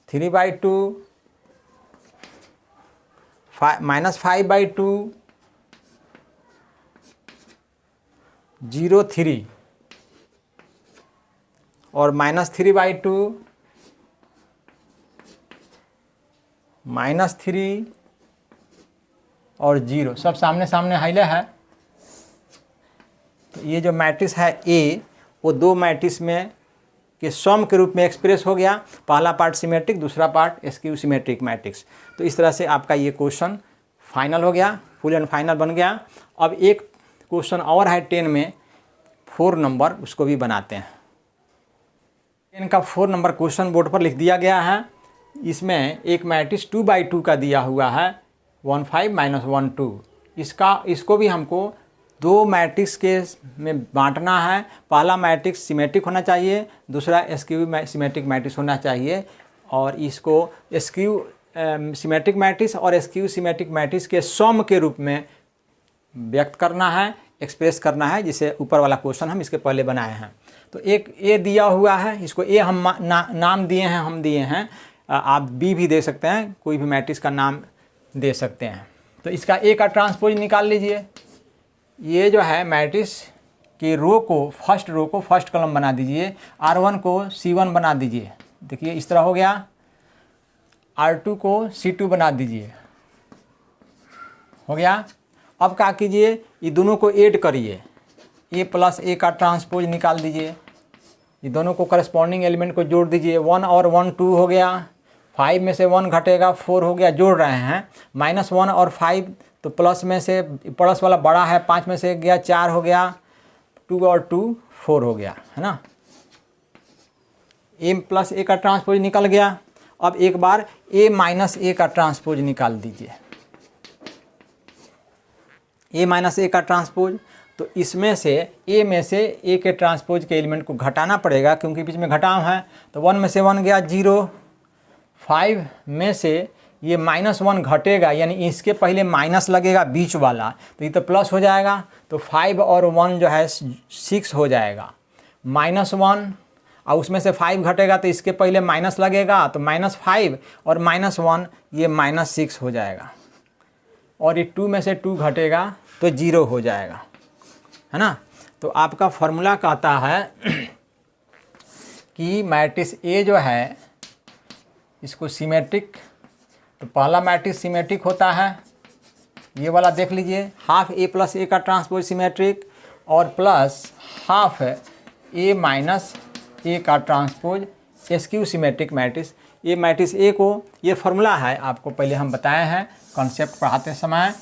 [SPEAKER 1] 3/2 माइनस 5/2 0.3 और माइनस 3/2 माइनस 3 और 0, सब सामने सामने हाईले है। तो ये जो मैट्रिक्स है ए वो दो मैट्रिक्स में के सम के रूप में एक्सप्रेस हो गया। पहला पार्ट सिमेट्रिक, दूसरा पार्ट स्क्यू सिमेट्रिक मैट्रिक्स। तो इस तरह से आपका ये क्वेश्चन फाइनल हो गया, फुल एंड फाइनल बन गया। अब एक क्वेश्चन और है 10 में 4 नंबर, उसको भी बनाते हैं। 10 का 4 नंबर क्वेश्चन बोर्ड पर लिख दिया गया है। इसमें एक मैट्रिक्स 2/2 का दिया हुआ है 1 5 - 1 2। इसको भी हमको दो मैट्रिक्स के में बांटना है। पहला मैट्रिक्स सिमेट्रिक होना चाहिए, दूसरा स्क्यू सिमेट्रिक मैट्रिक्स होना चाहिए। और इसको स्क्यू सिमेट्रिक मैट्रिक्स और स्क्यू सिमेट्रिक मैट्रिक्स के सम के रूप में व्यक्त करना है, एक्सप्रेस करना है, जिसे ऊपर वाला क्वेश्चन हम इसके पहले बनाए हैं। तो एक ए दिया हुआ है, इसको ए हम नाम दिए हैं, हम दिए हैं। आप बी भी दे सकते हैं, कोई भी मैट्रिक्स का नाम दे सकते हैं। तो इसका ए का ट्रांसपोज निकाल लीजिए। ये जो है मैट्रिक्स की रो को, फर्स्ट रो को फर्स्ट कॉलम बना दीजिए, R1 को C1 बना दीजिए। देखिए इस तरह हो गया। R2 को C2 बना दीजिए, हो गया। अब क्या कीजिए, ये दोनों को ऐड करिए, ए प्लस ए का ट्रांसपोज निकाल दीजिए। ये दोनों को करस्पॉन्डिंग एलिमेंट को जोड़ दीजिए। 1 और 1 2 हो गया, 5 में से 1 घटेगा 4 हो गया, जोड़ रहे हैं। -1 और 5 तो प्लस में से प्लस वाला बड़ा है, 5 में से गया 4 हो गया, 2 और 2 4 हो गया, है ना। ए प्लस ए का ट्रांसपोज निकल गया। अब एक बार ए माइनस ए का ट्रांसपोज निकाल दीजिए, ए माइनस ए का ट्रांसपोज। तो इसमें से ए में से ए के ट्रांसपोज के एलिमेंट को घटाना पड़ेगा, क्योंकि बीच में घटाव है। तो 1 में से 1 गया 0, 5 में से ये -1 घटेगा, यानी इसके पहले माइनस लगेगा बीच वाला, तो ये तो प्लस हो जाएगा। तो 5 और 1 जो है 6 हो जाएगा। -1 और उसमें से 5 घटेगा तो इसके पहले माइनस लगेगा, तो -5 और -1 ये -6 हो जाएगा। और ये 2 में से 2 घटेगा तो 0 हो जाएगा, है ना। तो आपका फॉर्मूला कहता है कि मैट्रिक्स ए जो है इसको सिमेट्रिक, तो पहला मैट्रिक्स सिमेट्रिक होता है, ये वाला देख लीजिए, हाफ ए प्लस ए का ट्रांसपोज सिमेट्रिक, और प्लस हाफ ए माइनस ए का ट्रांसपोज स्क्यू सिमेट्रिक मैट्रिक्स। ये मैट्रिक्स ए को, ये फार्मूला है, आपको पहले हम बताए हैं कॉन्सेप्ट पढ़ाते समय,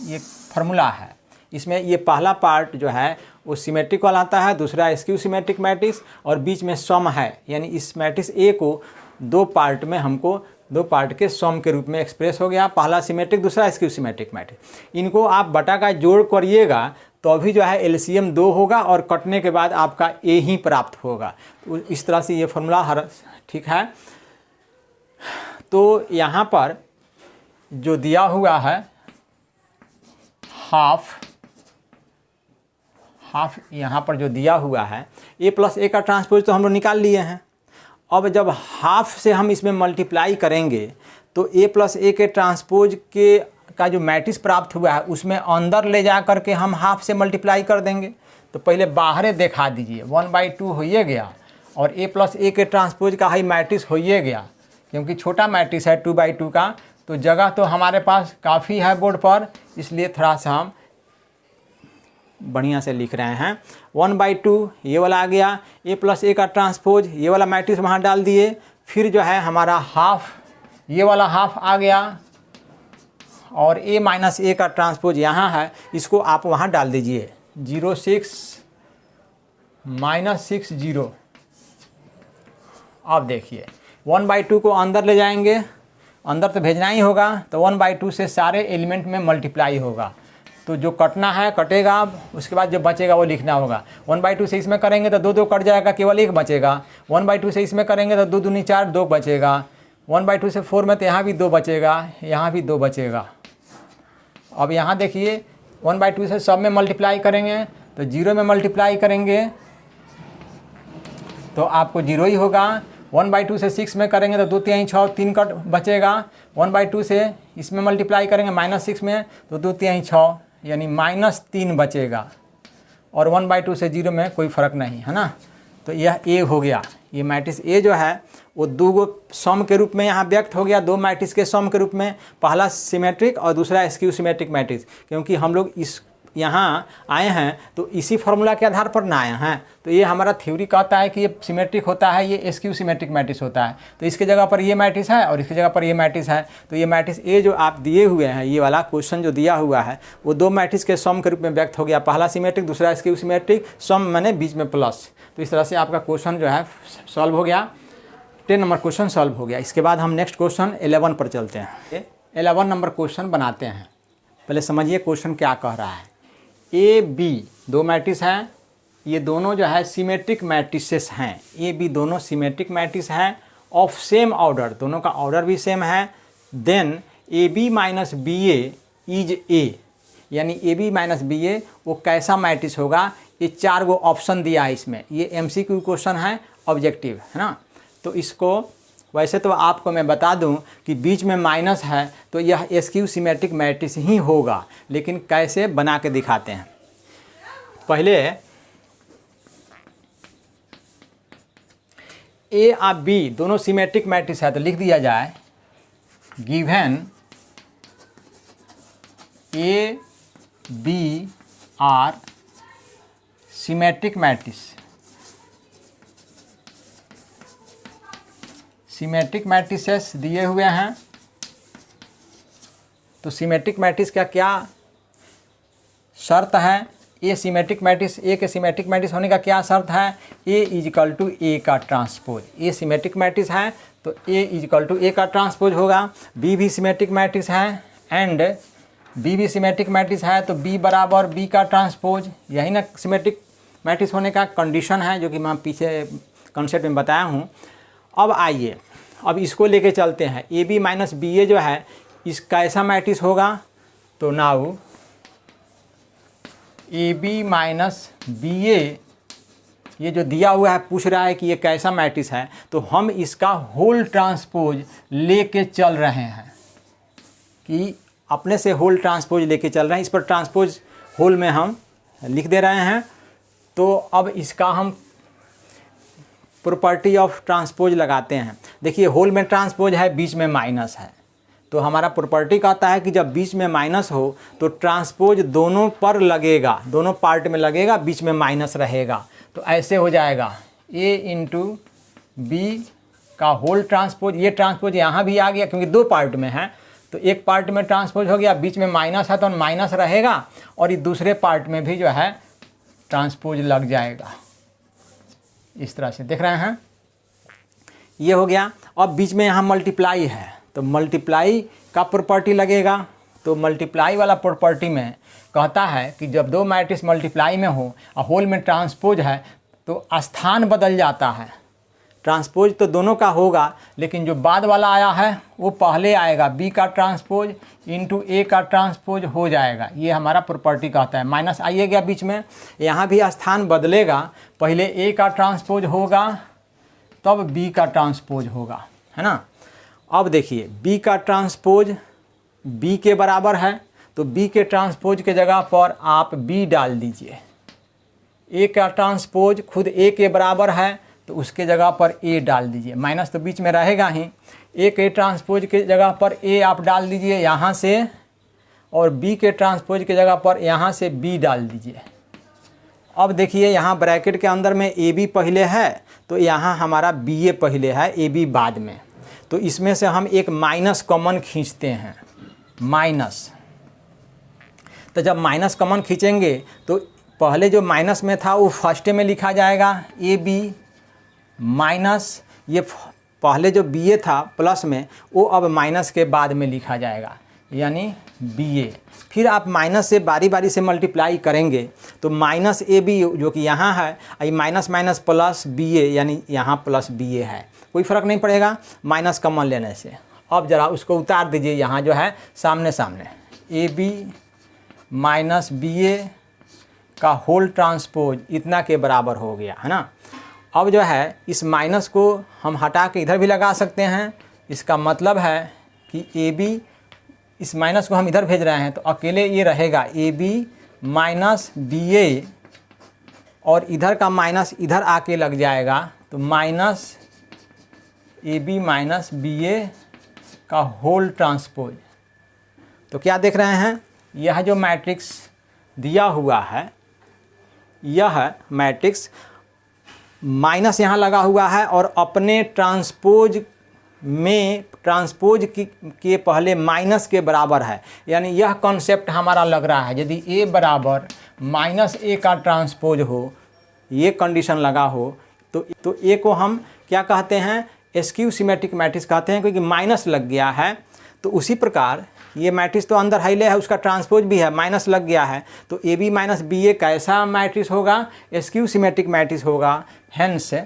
[SPEAKER 1] ये फार्मूला है। इसमें ये पहला पार्ट जो है वो सिमेट्रिक वाला आता है, दूसरा स्क्यू सिमेट्रिक मैट्रिक्स और बीच में सम है, यानी इस मैट्रिक्स ए को दो पार्ट में हमको दो पार्ट के सम के रूप में एक्सप्रेस हो गया, पहला सिमेट्रिक दूसरा स्क्यू सिमेट्रिक मैट्रिक्स। इनको आप बटा का जोड़ करिएगा तो अभी जो है एलसीएम 2 होगा और कटने के बाद आपका ए ही प्राप्त होगा। तो इस तरह से ये फॉर्मूला हर ठीक है। तो यहाँ पर जो दिया हुआ है हाफ यहाँ पर जो दिया हुआ है ए प्लस ए का ट्रांसपोज तो हम लोग निकाल लिए हैं। अब जब हाफ से हम इसमें मल्टीप्लाई करेंगे तो ए प्लस ए के ट्रांसपोज के का जो मैट्रिक्स प्राप्त हुआ है उसमें अंदर ले जा करके हम हाफ से मल्टीप्लाई कर देंगे। तो पहले बाहरे दिखा दीजिए 1/2 हो ही गया और ए प्लस ए के ट्रांसपोज का ही मैट्रिक्स हो ही गया, क्योंकि छोटा मैट्रिक्स है 2/2 का, तो जगह तो हमारे पास काफ़ी है बोर्ड पर, इसलिए थोड़ा सा हम बढ़िया से लिख रहे हैं। 1/2 ये वाला आ गया, ए प्लस ए का ट्रांसपोज ये वाला मैट्रिक्स वहाँ डाल दिए, फिर जो है हमारा हाफ ये वाला हाफ आ गया और ए माइनस ए का ट्रांसपोज यहाँ है, इसको आप वहाँ डाल दीजिए 0.6 -6 0। अब देखिए 1/2 को अंदर ले जाएंगे, अंदर तो भेजना ही होगा, तो 1/2 से सारे एलिमेंट में मल्टीप्लाई होगा, तो जो कटना है कटेगा, उसके बाद जो बचेगा वो लिखना होगा। 1/2 से इसमें करेंगे तो 2 कट जाएगा, केवल 1 बचेगा। 1/2 से इसमें करेंगे तो 2 दूनी 4 2 बचेगा। 1/2 से 4 में तो यहाँ भी 2 बचेगा, यहाँ भी 2 बचेगा। अब यहाँ देखिए 1/2 से सब में मल्टीप्लाई करेंगे तो 0 में मल्टीप्लाई करेंगे तो आपको 0 ही होगा। 1/2 से 6 में करेंगे तो 2 3 6 3 कट बचेगा। 1/2 से इसमें मल्टीप्लाई करेंगे -6 में तो 2 3 6 यानी -3 बचेगा, और 1/2 से 0 में कोई फ़र्क नहीं है ना। तो यह ए हो गया, ये मैट्रिक्स ए जो है वो दो गो सम के रूप में यहाँ व्यक्त हो गया, दो मैट्रिक्स के सम के रूप में, पहला सिमेट्रिक और दूसरा स्क्यू सिमेट्रिक मैट्रिक्स। क्योंकि हम लोग इस यहाँ आए हैं तो इसी फार्मूला के आधार पर ना आए हैं, तो ये हमारा थ्योरी कहता है कि ये सिमेट्रिक होता है, ये स्क्यू सिमेट्रिक मैट्रिक्स होता है। तो इसके जगह पर ये मैट्रिक्स है और इसकी जगह पर ये मैट्रिक्स है, तो ये मैट्रिक्स ए जो आप दिए हुए हैं, ये वाला क्वेश्चन जो दिया हुआ है वो दो मैट्रिक्स के सम के रूप में व्यक्त हो गया, पहला सिमेट्रिक दूसरा स्क्यू सिमेट्रिक, सम मैंने बीच में प्लस। तो इस तरह से आपका क्वेश्चन जो है सॉल्व हो गया, 10 नंबर क्वेश्चन सॉल्व हो गया। इसके बाद हम नेक्स्ट क्वेश्चन 11 पर चलते हैं। 11 नंबर क्वेश्चन बनाते हैं। पहले समझिए क्वेश्चन क्या कह रहा है। ए बी दो मैट्रिक्स हैं, ये दोनों जो है सिमेट्रिक मैट्रिसेस हैं, ए बी दोनों सिमेट्रिक मैट्रिक्स हैं ऑफ सेम ऑर्डर, दोनों का ऑर्डर भी सेम है। Then A B minus B A is A, यानी A B minus B A वो कैसा मैट्रिक्स होगा। ये 4 गो ऑप्शन दिया है इसमें, ये MCQ क्वेश्चन है, ऑब्जेक्टिव है ना। तो इसको वैसे तो आपको मैं बता दूं कि बीच में माइनस है तो यह स्क्यू सिमेट्रिक मैट्रिक्स ही होगा, लेकिन कैसे बना के दिखाते हैं। पहले ए और बी दोनों सिमेट्रिक मैट्रिक्स है तो लिख दिया जाए given A B are symmetric matrix. Symmetric matrices दिए हुए हैं, तो सिमेट्रिक मैट्रिक्स का क्या शर्त है। ए सिमेट्रिक मैट्रिक्स, ए के सिमेट्रिक मैट्रिक्स होने का क्या शर्त है, ए इजिकल टू ए का ट्रांसपोज। ए सिमेट्रिक मैट्रिक्स है तो ए इजिकल टू ए का ट्रांसपोज होगा। बी भी सिमेट्रिक मैट्रिक्स है एंड बी भी सिमेट्रिक मैट्रिक्स है तो बी बराबर बी का ट्रांसपोज। यही ना सिमेट्रिक मैट्रिक्स होने का कंडीशन है, जो कि मैं पीछे कॉन्सेप्ट में बताया हूँ। अब आइए, अब इसको लेके चलते हैं। A B minus B A जो है इसका ऐसा मैट्रिक्स होगा, तो now A B minus B A ये जो दिया हुआ है पूछ रहा है कि ये कैसा मैट्रिक्स है, तो हम इसका होल ट्रांसपोज लेके चल रहे हैं, कि अपने से होल ट्रांसपोज लेके चल रहे हैं। इस पर ट्रांसपोज होल में हम लिख दे रहे हैं। तो अब इसका हम प्रॉपर्टी ऑफ ट्रांसपोज लगाते हैं। देखिए होल में ट्रांसपोज है, बीच में माइनस है, तो हमारा प्रॉपर्टी कहता है कि जब बीच में माइनस हो तो ट्रांसपोज दोनों पर लगेगा, दोनों पार्ट में लगेगा, बीच में माइनस रहेगा। तो ऐसे हो जाएगा ए इंटू बी का होल ट्रांसपोज। ये ट्रांसपोज यहाँ भी आ गया क्योंकि दो पार्ट में है, तो एक पार्ट में ट्रांसपोज हो गया, बीच में माइनस है तो माइनस रहेगा, और ये दूसरे पार्ट में भी जो है ट्रांसपोज लग जाएगा। इस तरह से देख रहे हैं, ये हो गया। अब बीच में यहाँ मल्टीप्लाई है तो मल्टीप्लाई का प्रॉपर्टी लगेगा। तो मल्टीप्लाई वाला प्रॉपर्टी में कहता है कि जब दो मैट्रिक्स मल्टीप्लाई में हो और होल में ट्रांसपोज है तो स्थान बदल जाता है। ट्रांसपोज तो दोनों का होगा, लेकिन जो बाद वाला आया है वो पहले आएगा, बी का ट्रांसपोज इंटू ए का ट्रांसपोज हो जाएगा। ये हमारा प्रॉपर्टी कहता है। माइनस आइए गया बीच में, यहाँ भी स्थान बदलेगा, पहले ए का ट्रांसपोज होगा तब बी का ट्रांसपोज होगा, है ना। अब देखिए बी का ट्रांसपोज बी के बराबर है तो बी के ट्रांसपोज के जगह पर आप बी डाल दीजिए। ए का ट्रांसपोज खुद ए के बराबर है तो उसके जगह पर ए डाल दीजिए, माइनस तो बीच में रहेगा ही। ए के ट्रांसपोज के जगह पर ए आप डाल दीजिए यहाँ से, और बी के ट्रांसपोज के जगह पर यहाँ से बी डाल दीजिए। अब देखिए यहाँ ब्रैकेट के अंदर में ए बी पहले है तो यहाँ हमारा बी ए पहले है, ए बी बाद में। तो इसमें से हम एक माइनस कॉमन खींचते हैं, माइनस। तो जब माइनस कॉमन खींचेंगे तो पहले जो माइनस में था वो फर्स्ट में लिखा जाएगा, ए बी माइनस, ये पहले जो बी ए था प्लस में वो अब माइनस के बाद में लिखा जाएगा, यानी बी ए। फिर आप माइनस से बारी बारी से मल्टीप्लाई करेंगे तो माइनस ए बी जो कि यहाँ है, ये माइनस माइनस प्लस बी ए, यानी यहाँ प्लस बी ए है, कोई फ़र्क नहीं पड़ेगा माइनस कॉमन लेने से। अब ज़रा उसको उतार दीजिए यहाँ जो है सामने सामने, ए बी माइनस बी ए का होल ट्रांसपोज इतना के बराबर हो गया, है ना। अब जो है इस माइनस को हम हटा के इधर भी लगा सकते हैं। इसका मतलब है कि ए बी, इस माइनस को हम इधर भेज रहे हैं तो अकेले ये रहेगा A B minus B A, और इधर का माइनस इधर आके लग जाएगा तो minus A B minus B A का होल ट्रांसपोज। तो क्या देख रहे हैं, यह जो मैट्रिक्स दिया हुआ है, यह मैट्रिक्स माइनस यहाँ लगा हुआ है और अपने ट्रांसपोज में ट्रांसपोज के पहले माइनस के बराबर है। यानी यह कॉन्सेप्ट हमारा लग रहा है, यदि ए बराबर माइनस ए का ट्रांसपोज हो, ये कंडीशन लगा हो तो ए को हम क्या कहते हैं, स्क्यू सिमेट्रिक मैट्रिक्स कहते हैं, क्योंकि माइनस लग गया है। तो उसी प्रकार ये मैट्रिक्स तो अंदर हाईले है, उसका ट्रांसपोज भी है, माइनस लग गया है, तो A B minus B A कैसा मैट्रिक्स होगा, स्क्यू सिमेट्रिक मैट्रिक्स होगा। Hence A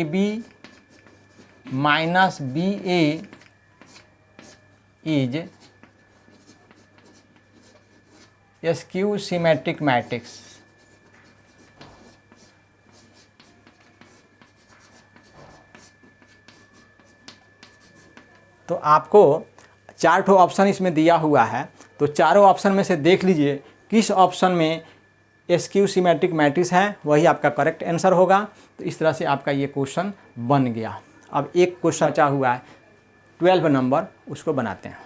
[SPEAKER 1] B minus B A is skew symmetric matrix. तो आपको 4 ठो ऑप्शन इसमें दिया हुआ है, तो चारों ऑप्शन में से देख लीजिए किस ऑप्शन में स्क्यू सिमेट्रिक मैट्रिक्स है, वही आपका करेक्ट आंसर होगा। तो इस तरह से आपका ये क्वेश्चन बन गया। अब एक क्वेश्चन बचा हुआ है 12 नंबर, उसको बनाते हैं।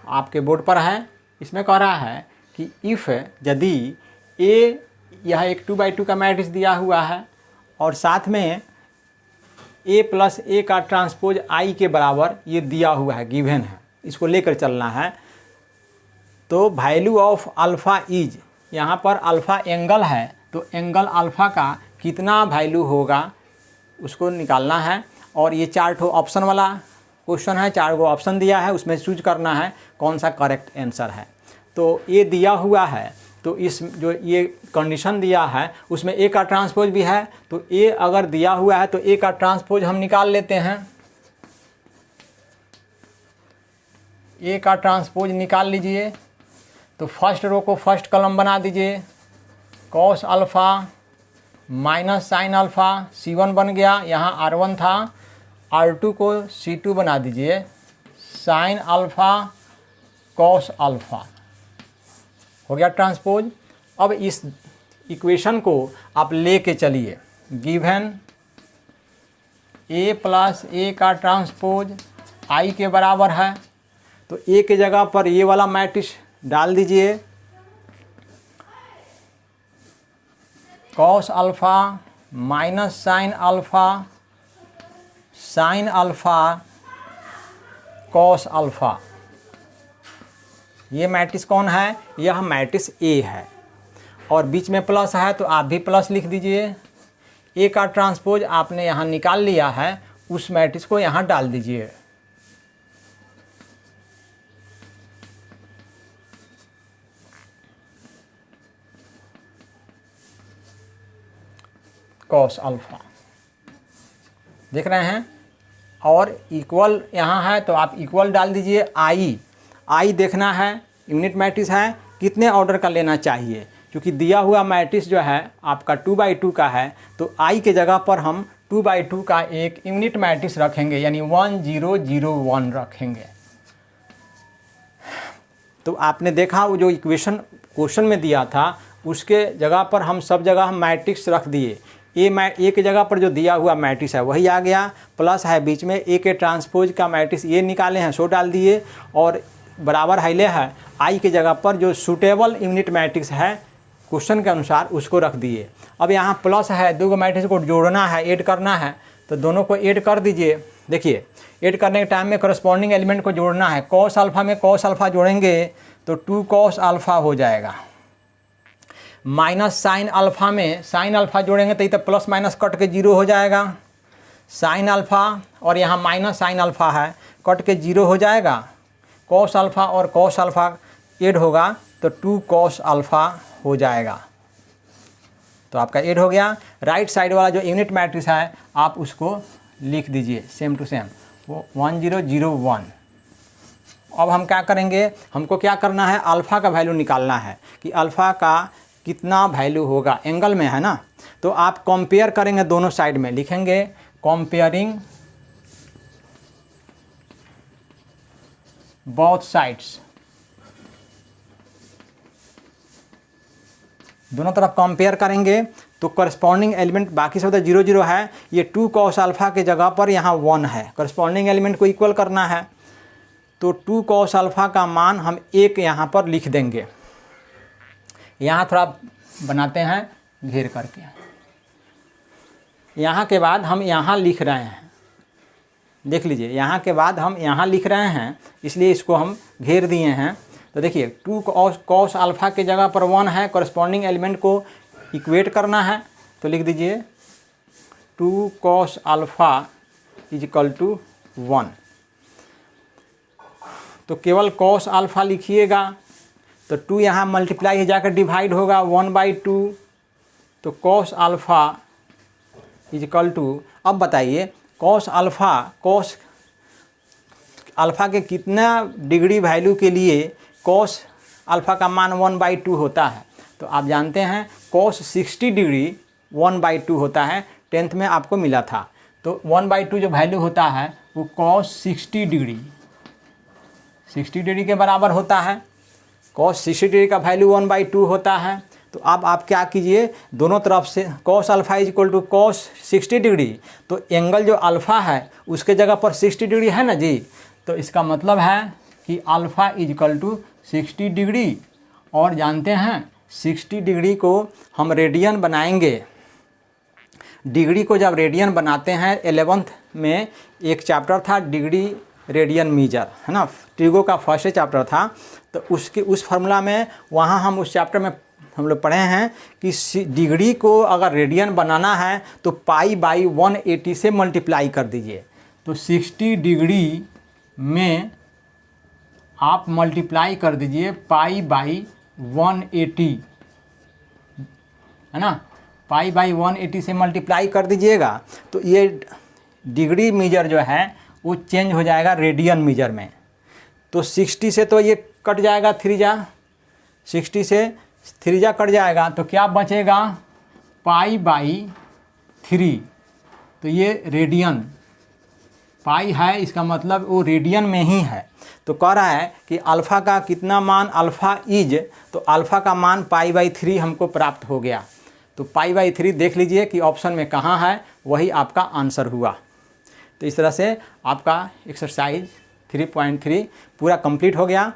[SPEAKER 1] आपके बोर्ड पर है, इसमें कह रहा है कि इफ़ यदि ए, यह एक 2×2 का मैट्रिक्स दिया हुआ है और साथ में ए प्लस ए का ट्रांसपोज आई के बराबर ये दिया हुआ है, गिवन है, इसको लेकर चलना है। तो वैल्यू ऑफ अल्फ़ा इज, यहाँ पर अल्फ़ा एंगल है तो एंगल अल्फ़ा का कितना वैल्यू होगा उसको निकालना है। और ये 4 ठो ऑप्शन वाला क्वेश्चन है, 4 गो ऑप्शन दिया है, उसमें चूज करना है कौन सा करेक्ट आंसर है। तो ये दिया हुआ है, तो इस जो ये कंडीशन दिया है उसमें ए का ट्रांसपोज भी है, तो ए अगर दिया हुआ है तो ए का ट्रांसपोज हम निकाल लेते हैं। ए का ट्रांसपोज निकाल लीजिए, तो फर्स्ट रो को फर्स्ट कॉलम बना दीजिए, cos alpha minus sine alpha, C1 बन गया, यहाँ R1 था, R2 को C2 बना दीजिए, साइन अल्फ़ा कॉस अल्फ़ा, हो गया ट्रांसपोज। अब इस इक्वेशन को आप लेके चलिए, गिवन ए प्लस ए का ट्रांसपोज आई के बराबर है, तो ए के जगह पर ये वाला मैट्रिक्स डाल दीजिए, cos alpha minus sine alpha cos alpha. ये मैट्रिक्स कौन है? यह मैट्रिक्स ए है और बीच में प्लस है तो आप भी प्लस लिख दीजिए। ए का ट्रांसपोज आपने यहाँ निकाल लिया है, उस मैट्रिक्स को यहाँ डाल दीजिए। कॉस अल्फ़ा देख रहे हैं, और इक्वल यहाँ है तो आप इक्वल डाल दीजिए। आई देखना है, यूनिट मैट्रिक्स है, कितने ऑर्डर का लेना चाहिए, क्योंकि दिया हुआ मैट्रिक्स जो है आपका 2/2 का है, तो आई के जगह पर हम 2/2 का एक यूनिट मैट्रिक्स रखेंगे, यानी 1 0 0 1 रखेंगे। तो आपने देखा वो जो इक्वेशन क्वेश्चन में दिया था उसके जगह पर हम सब जगह हम मैट्रिक्स रख दिए। ए के जगह पर जो दिया हुआ मैट्रिक्स है वही आ गया, प्लस है बीच में, ए के ट्रांसपोज का मैट्रिक्स ये निकाले हैं सो डाल दिए, और बराबर हाइले है आई के जगह पर जो सूटेबल यूनिट मैट्रिक्स है क्वेश्चन के अनुसार उसको रख दिए। अब यहाँ प्लस है, दो मैट्रिक्स को जोड़ना है, ऐड करना है, तो दोनों को ऐड कर दीजिए। देखिए ऐड करने के टाइम में करस्पॉन्डिंग एलिमेंट को जोड़ना है। कॉस अल्फ़ा में कॉस अल्फ़ा जोड़ेंगे तो 2 कॉस अल्फ़ा हो जाएगा, माइनस साइन अल्फ़ा में साइन अल्फ़ा जोड़ेंगे तो ये तो प्लस माइनस कट के 0 हो जाएगा। साइन अल्फ़ा और यहाँ माइनस साइन अल्फ़ा है, कट के 0 हो जाएगा। कॉस अल्फ़ा और कॉस अल्फ़ा ऐड होगा तो 2 कॉस अल्फ़ा हो जाएगा। तो आपका ऐड हो गया। राइट साइड वाला जो यूनिट मैट्रिक्स है आप उसको लिख दीजिए सेम टू सेम, वो 1 0 0 1। अब हम क्या करेंगे, हमको क्या करना है, अल्फ़ा का वैल्यू निकालना है कि अल्फ़ा का कितना वैल्यू होगा, एंगल में है ना। तो आप कंपेयर करेंगे दोनों साइड में, लिखेंगे कंपेयरिंग बोथ साइड्स, दोनों तरफ कंपेयर करेंगे तो करस्पॉन्डिंग एलिमेंट बाकी सब 0 0 है, ये 2 कॉस अल्फ़ा के जगह पर यहाँ 1 है, करस्पॉन्डिंग एलिमेंट को इक्वल करना है। तो 2 कॉस अल्फ़ा का मान हम 1 यहाँ पर लिख देंगे। यहाँ थोड़ा बनाते हैं घेर करके, यहाँ के बाद हम यहाँ लिख रहे हैं, देख लीजिए यहाँ के बाद हम यहाँ लिख रहे हैं, इसलिए इसको हम घेर दिए हैं। तो देखिए 2 कॉस अल्फ़ा के जगह पर 1 है, करस्पॉन्डिंग एलिमेंट को इक्वेट करना है, तो लिख दीजिए 2 cos alpha is equal to 1। तो केवल कॉस अल्फ़ा लिखिएगा तो 2 यहाँ मल्टीप्लाई जाकर डिवाइड होगा 1/2, तो cos alpha is equal to, अब बताइए कॉस अल्फ़ा के कितना डिग्री वैल्यू के लिए कॉस अल्फ़ा का मान 1/2 होता है। तो आप जानते हैं कॉस 60 डिग्री 1/2 होता है, 10th में आपको मिला था। तो 1/2 जो वैल्यू होता है वो कॉस 60 डिग्री के बराबर होता है। कॉस 60 डिग्री का वैल्यू 1/2 होता है। तो अब आप क्या कीजिए, दोनों तरफ से cos alpha is equal to cos 60 degree, तो एंगल जो अल्फ़ा है उसके जगह पर 60 डिग्री है ना जी, तो इसका मतलब है कि alpha is equal to 60 degree. और जानते हैं 60 डिग्री को हम रेडियन बनाएंगे। डिग्री को जब रेडियन बनाते हैं 11th में एक चैप्टर था डिग्री रेडियन मीजर, है ना, ट्रिगो का फर्स्ट चैप्टर था। तो उस फार्मूला में वहाँ हम उस चैप्टर में हम लोग पढ़े हैं कि डिग्री को अगर रेडियन बनाना है तो π/180 से मल्टीप्लाई कर दीजिए। तो 60 डिग्री में आप मल्टीप्लाई कर दीजिए π/180, है ना, π/180 से मल्टीप्लाई कर दीजिएगा तो ये डिग्री मीजर जो है वो चेंज हो जाएगा रेडियन मीजर में। तो 60 से तो ये कट जाएगा 3 60 से 3 कट जाएगा, तो क्या बचेगा π/3। तो ये रेडियन पाई है, इसका मतलब वो रेडियन में ही है। तो कह रहा है कि अल्फ़ा का कितना मान, अल्फ़ा इज, तो अल्फ़ा का मान π/3 हमको प्राप्त हो गया। तो π/3 देख लीजिए कि ऑप्शन में कहाँ है, वही आपका आंसर हुआ। तो इस तरह से आपका एक्सरसाइज 3.3 पूरा कंप्लीट हो गया।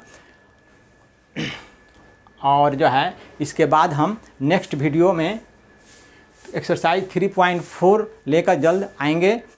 [SPEAKER 1] और जो है इसके बाद हम नेक्स्ट वीडियो में एक्सरसाइज 3.4 लेकर जल्द आएंगे।